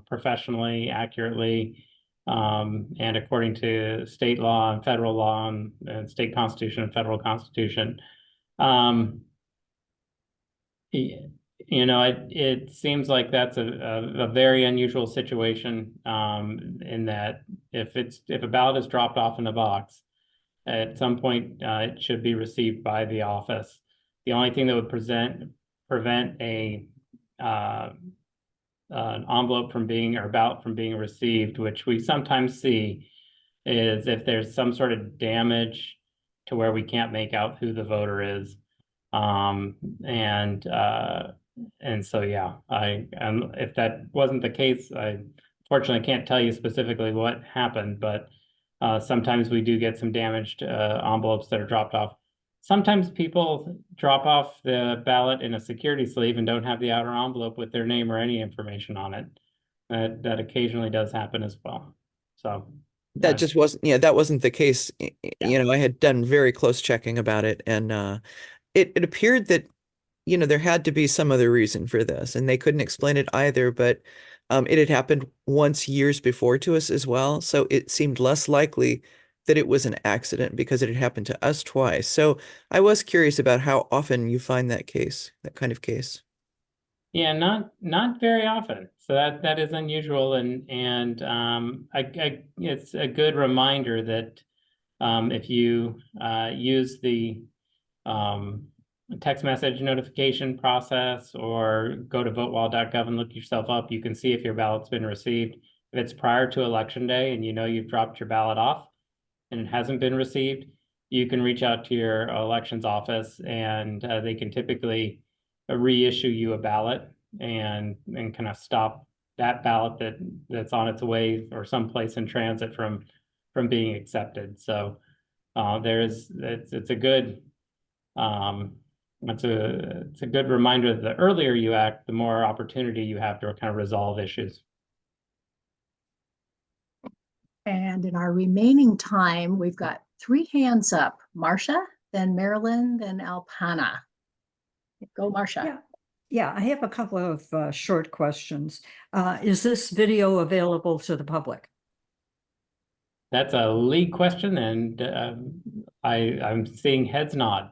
professionally, accurately, and according to state law and federal law and state constitution and federal constitution. You know, it seems like that's a very unusual situation in that if a ballot is dropped off in a box, at some point it should be received by the office. The only thing that would prevent an envelope from being, or ballot from being received, which we sometimes see, is if there's some sort of damage to where we can't make out who the voter is. And so, yeah, if that wasn't the case, I fortunately can't tell you specifically what happened, but sometimes we do get some damaged envelopes that are dropped off. Sometimes people drop off the ballot in a security sleeve and don't have the outer envelope with their name or any information on it. That occasionally does happen as well. So that just wasn't, yeah, that wasn't the case. You know, I had done very close checking about it, and it appeared that, you know, there had to be some other reason for this, and they couldn't explain it either, but it had happened once years before to us as well. So it seemed less likely that it was an accident because it had happened to us twice. So I was curious about how often you find that case, that kind of case. Yeah, not very often. So that is unusual, and it's a good reminder that if you use the text message notification process or go to votewall.gov and look yourself up, you can see if your ballot's been received. If it's prior to election day and you know you've dropped your ballot off and it hasn't been received, you can reach out to your elections office, and they can typically reissue you a ballot and kind of stop that ballot that's on its way or someplace in transit from being accepted. So it's a good it's a good reminder that the earlier you act, the more opportunity you have to kind of resolve issues. And in our remaining time, we've got 3 hands up. Marcia, then Marilyn, then Alpana. Go, Marcia. Yeah, I have a couple of short questions. Is this video available to the public? That's a lead question, and I'm seeing heads nod.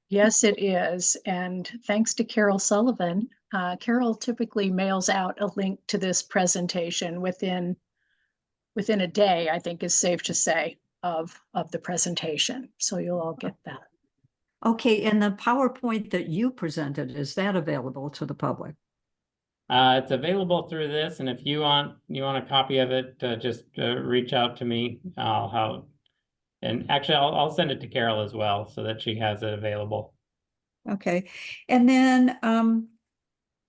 Yes, it is. And thanks to Carol Sullivan, Carol typically mails out a link to this presentation within a day, I think is safe to say, of the presentation. So you'll all get that. Okay, and the PowerPoint that you presented, is that available to the public? It's available through this, and if you want a copy of it, just reach out to me. And actually, I'll send it to Carol as well so that she has it available. Okay, and then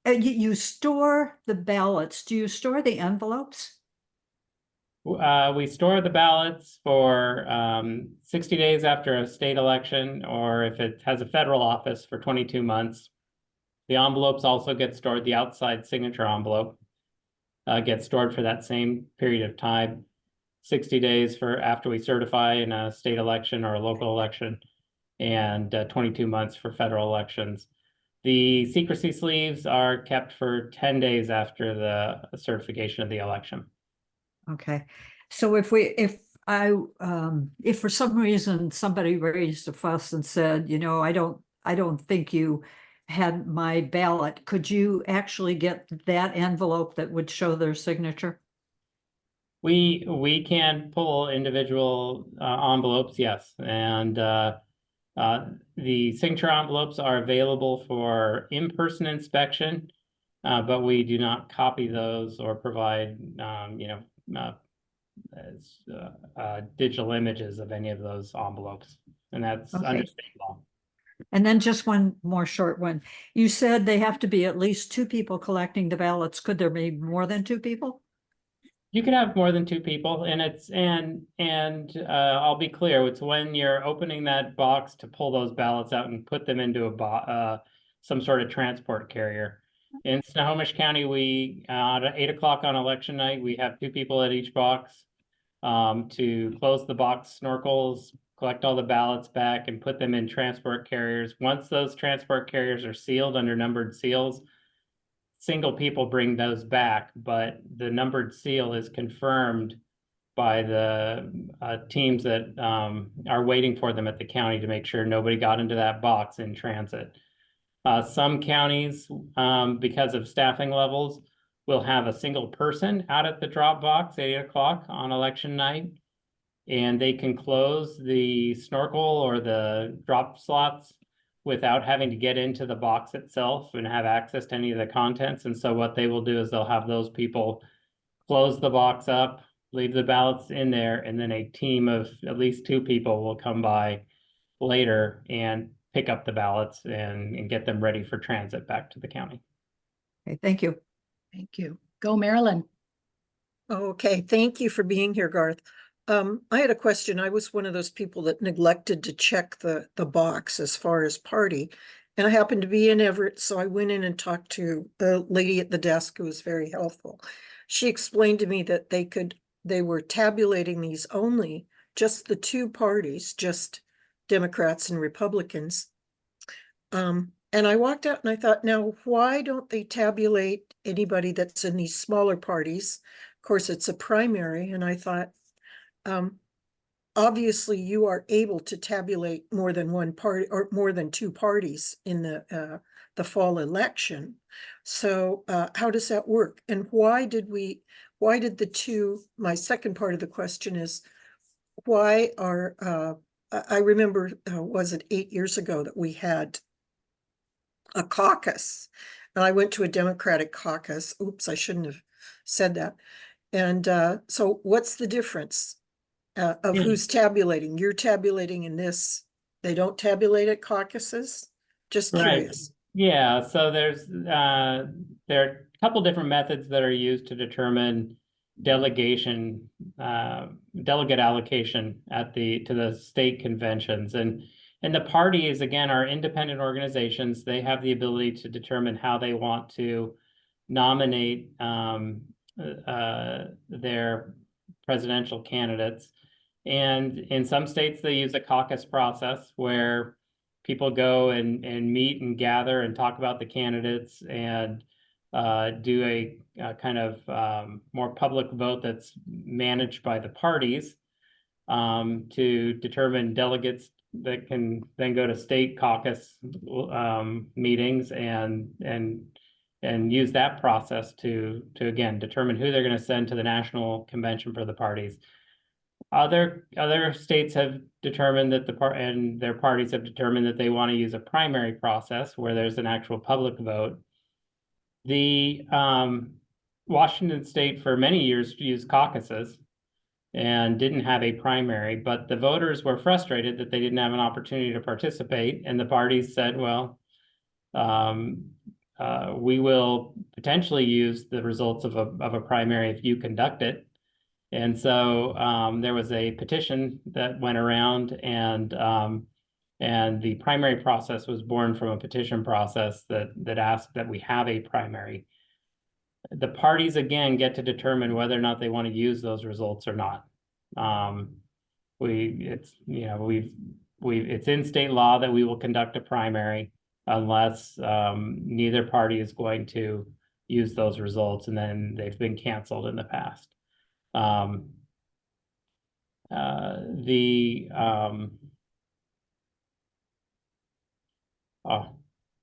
you store the ballots. Do you store the envelopes? We store the ballots for 60 days after a state election, or if it has a federal office, for 22 months. The envelopes also get stored, the outside signature envelope gets stored for that same period of time, 60 days for after we certify in a state election or a local election, and 22 months for federal elections. The secrecy sleeves are kept for 10 days after the certification of the election. Okay, so if for some reason somebody raised a fuss and said, you know, I don't think you had my ballot, could you actually get that envelope that would show their signature? We can pull individual envelopes, yes, and the signature envelopes are available for in-person inspection, but we do not copy those or provide digital images of any of those envelopes, and that's Okay. under state law. And then just one more short one. You said they have to be at least 2 people collecting the ballots. Could there be more than 2 people? You can have more than 2 people, and I'll be clear, it's when you're opening that box to pull those ballots out and put them into some sort of transport carrier. In Snohomish County, we at 8 o'clock on election night, we have 2 people at each box to close the box snorkels, collect all the ballots back, and put them in transport carriers. Once those transport carriers are sealed under numbered seals, single people bring those back, but the numbered seal is confirmed by the teams that are waiting for them at the county to make sure nobody got into that box in transit. Some counties, because of staffing levels, will have a single person out at the drop box at 8 o'clock on election night, and they can close the snorkel or the drop slots without having to get into the box itself and have access to any of the contents. And so what they will do is they'll have those people close the box up, leave the ballots in there, and then a team of at least 2 people will come by later and pick up the ballots and get them ready for transit back to the county. Okay, thank you. Thank you. Go, Marilyn. Okay, thank you for being here, Garth. I had a question. I was one of those people that neglected to check the box as far as party. And I happened to be in Everett, so I went in and talked to the lady at the desk who was very helpful. She explained to me that they were tabulating these only, just the 2 parties, just Democrats and Republicans. And I walked out and I thought, now, why don't they tabulate anybody that's in these smaller parties? Of course, it's a primary, and I thought, obviously you are able to tabulate more than one party or more than 2 parties in the fall election. So how does that work? And why did the 2, my second part of the question is, why are, I remember, was it 8 years ago that we had a caucus, and I went to a Democratic caucus. Oops, I shouldn't have said that. And so what's the difference of who's tabulating? You're tabulating in this. They don't tabulate at caucuses? Just curious. Right. Yeah, so there are a couple different methods that are used to determine delegate allocation to the state conventions, and the parties, again, are independent organizations. They have the ability to determine how they want to nominate their presidential candidates. And in some states, they use a caucus process where people go and meet and gather and talk about the candidates and do a kind of more public vote that's managed by the parties to determine delegates can then go to state caucus meetings and use that process to again determine who they're going to send to the national convention for the parties. Other states have determined that and their parties have determined that they want to use a primary process where there's an actual public vote. The Washington State for many years used caucuses and didn't have a primary, but the voters were frustrated that they didn't have an opportunity to participate, and the parties said, well, we will potentially use the results of a primary if you conduct it. And so there was a petition that went around, and the primary process was born from a petition process that asked that we have a primary. The parties again get to determine whether or not they want to use those results or not. It's in state law that we will conduct a primary unless neither party is going to use those results, and then they've been canceled in the past.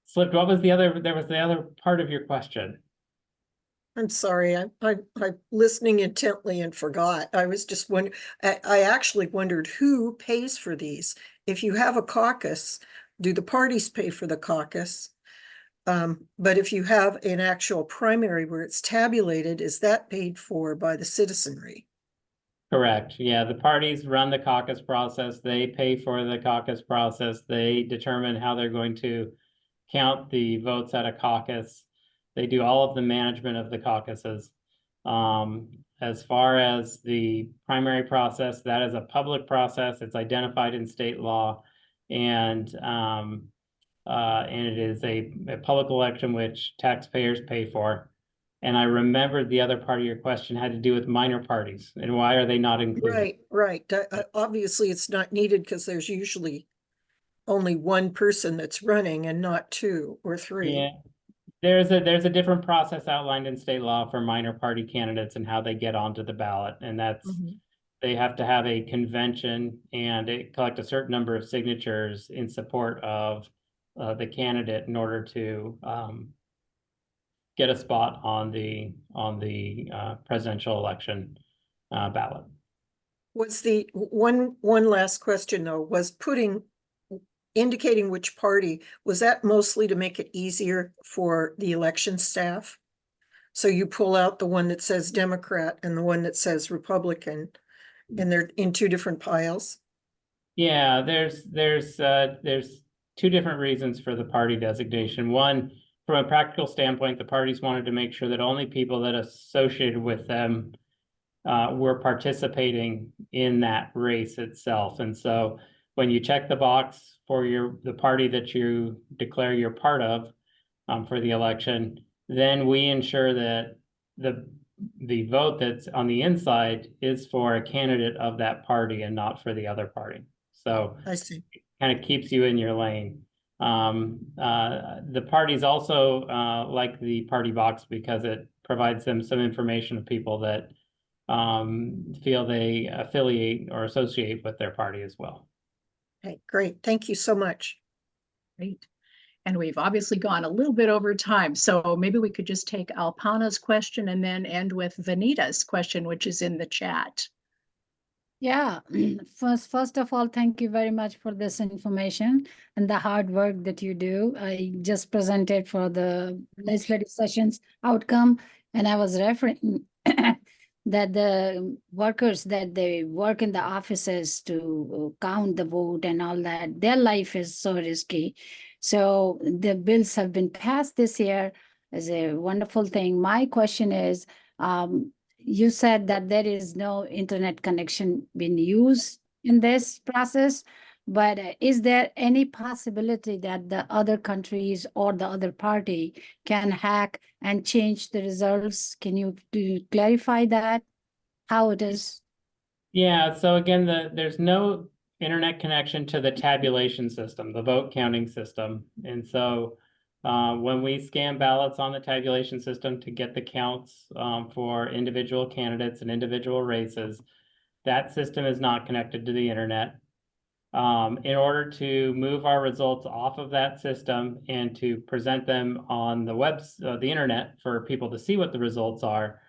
Slipped. What was the other? There was the other part of your question. I'm sorry, I'm listening intently and forgot. I was just wondering, I actually wondered who pays for these. If you have a caucus, do the parties pay for the caucus? But if you have an actual primary where it's tabulated, is that paid for by the citizenry? Correct. Yeah, the parties run the caucus process. They pay for the caucus process. They determine how they're going to count the votes at a caucus. They do all of the management of the caucuses. As far as the primary process, that is a public process. It's identified in state law, and it is a public election which taxpayers pay for. And I remembered the other part of your question had to do with minor parties and why are they not included? Right. Obviously, it's not needed because there's usually only one person that's running and not two or three. Yeah, there's a different process outlined in state law for minor party candidates and how they get onto the ballot, and that's they have to have a convention and collect a certain number of signatures in support of the candidate in order to get a spot on the presidential election ballot. Was the one last question though, was indicating which party, was that mostly to make it easier for the election staff? So you pull out the one that says Democrat and the one that says Republican, and they're in two different piles? Yeah, there's two different reasons for the party designation. One, from a practical standpoint, the parties wanted to make sure that only people that associated with them were participating in that race itself. And so when you check the box for the party that you declare you're part of for the election, then we ensure that the vote that's on the inside is for a candidate of that party and not for the other party. So I see. It kind of keeps you in your lane. The parties also like the party box because it provides them some information of people that feel they affiliate or associate with their party as well. Okay, great. Thank you so much. Great. And we've obviously gone a little bit over time, so maybe we could just take Alpana's question and then end with Vanita's question, which is in the chat. Yeah, first of all, thank you very much for this information and the hard work that you do. I just presented for the legislative sessions outcome, and I was referring that the workers that they work in the offices to count the vote and all that, their life is so risky. So the bills have been passed this year as a wonderful thing. My question is, you said that there is no internet connection being used in this process, but is there any possibility that the other countries or the other party can hack and change the results? Can you clarify that, how it is? Yeah, so again, there's no internet connection to the tabulation system, the vote counting system. And so when we scan ballots on the tabulation system to get the counts for individual candidates and individual races, that system is not connected to the internet. in order to move our results off of that system and to present them on the internet for people to see what the results are,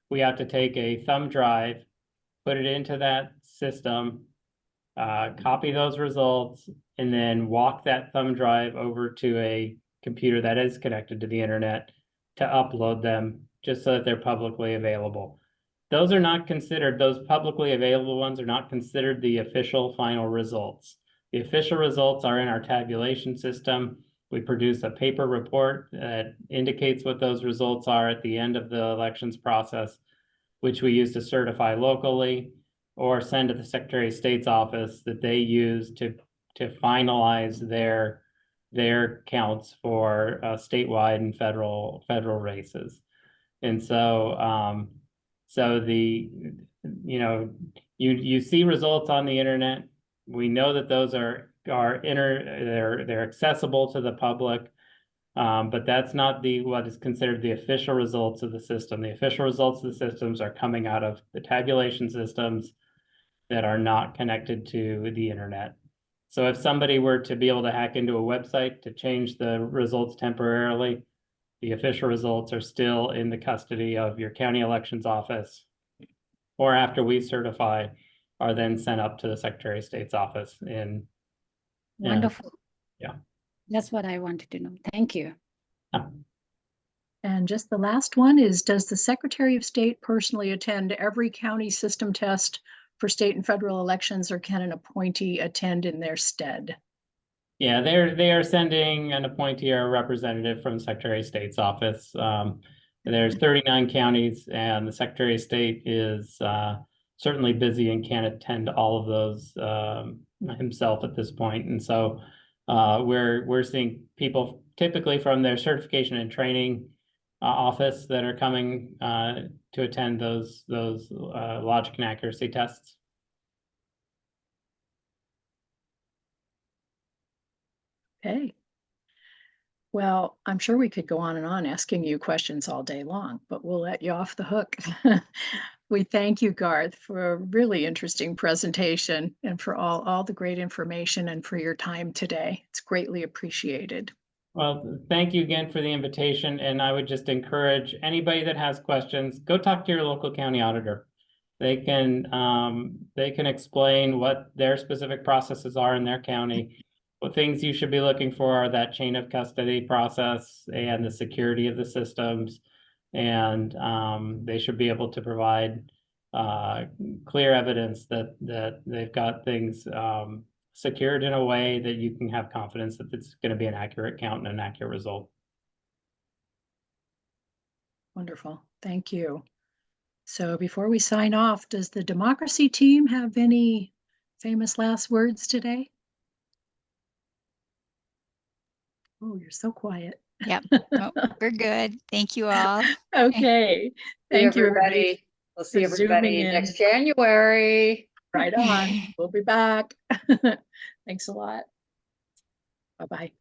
we have to take a thumb drive, put it into that system, copy those results, and then walk that thumb drive over to a computer that is connected to the internet to upload them, just so that they're publicly available. Those publicly available ones are not considered the official final results. The official results are in our tabulation system. We produce a paper report that indicates what those results are at the end of the elections process, which we use to certify locally or send to the Secretary of State's office that they use to finalize their counts for statewide and federal races. And so, you see results on the internet. We know that those they're accessible to the public, but that's not what is considered the official results of the system. The official results of the systems are coming out of the tabulation systems that are not connected to the internet. So if somebody were to be able to hack into a website to change the results temporarily, the official results are still in the custody of your county elections office, or after we certify, are then sent up to the Secretary of State's office. Wonderful. Yeah. That's what I wanted to know. Thank you. And just the last one is, does the Secretary of State personally attend every county system test for state and federal elections, or can an appointee attend in their stead? Yeah, they are sending an appointee or a representative from the Secretary of State's office. There's 39 counties, and the Secretary of State is certainly busy and can't attend all of those himself at this point. And so we're seeing people typically from their certification and training office that are coming to attend those logic and accuracy tests. Okay. Well, I'm sure we could go on and on asking you questions all day long, but we'll let you off the hook. We thank you, Garth, for a really interesting presentation and for all the great information and for your time today. It's greatly appreciated. Well, thank you again for the invitation, and I would just encourage anybody that has questions, go talk to your local county auditor. They can explain what their specific processes are in their county. What things you should be looking for are that chain of custody process and the security of the systems. And they should be able to provide clear evidence that they've got things secured in a way that you can have confidence that it's going to be an accurate count and an accurate result. Wonderful. Thank you. So before we sign off, does the democracy team have any famous last words today? Oh, you're so quiet. Yep. Oh, we're good. Thank you all. Okay. Thank you, everybody. We'll see for zooming everybody in. next January. Right on. We'll be back. Thanks a lot. Bye-bye.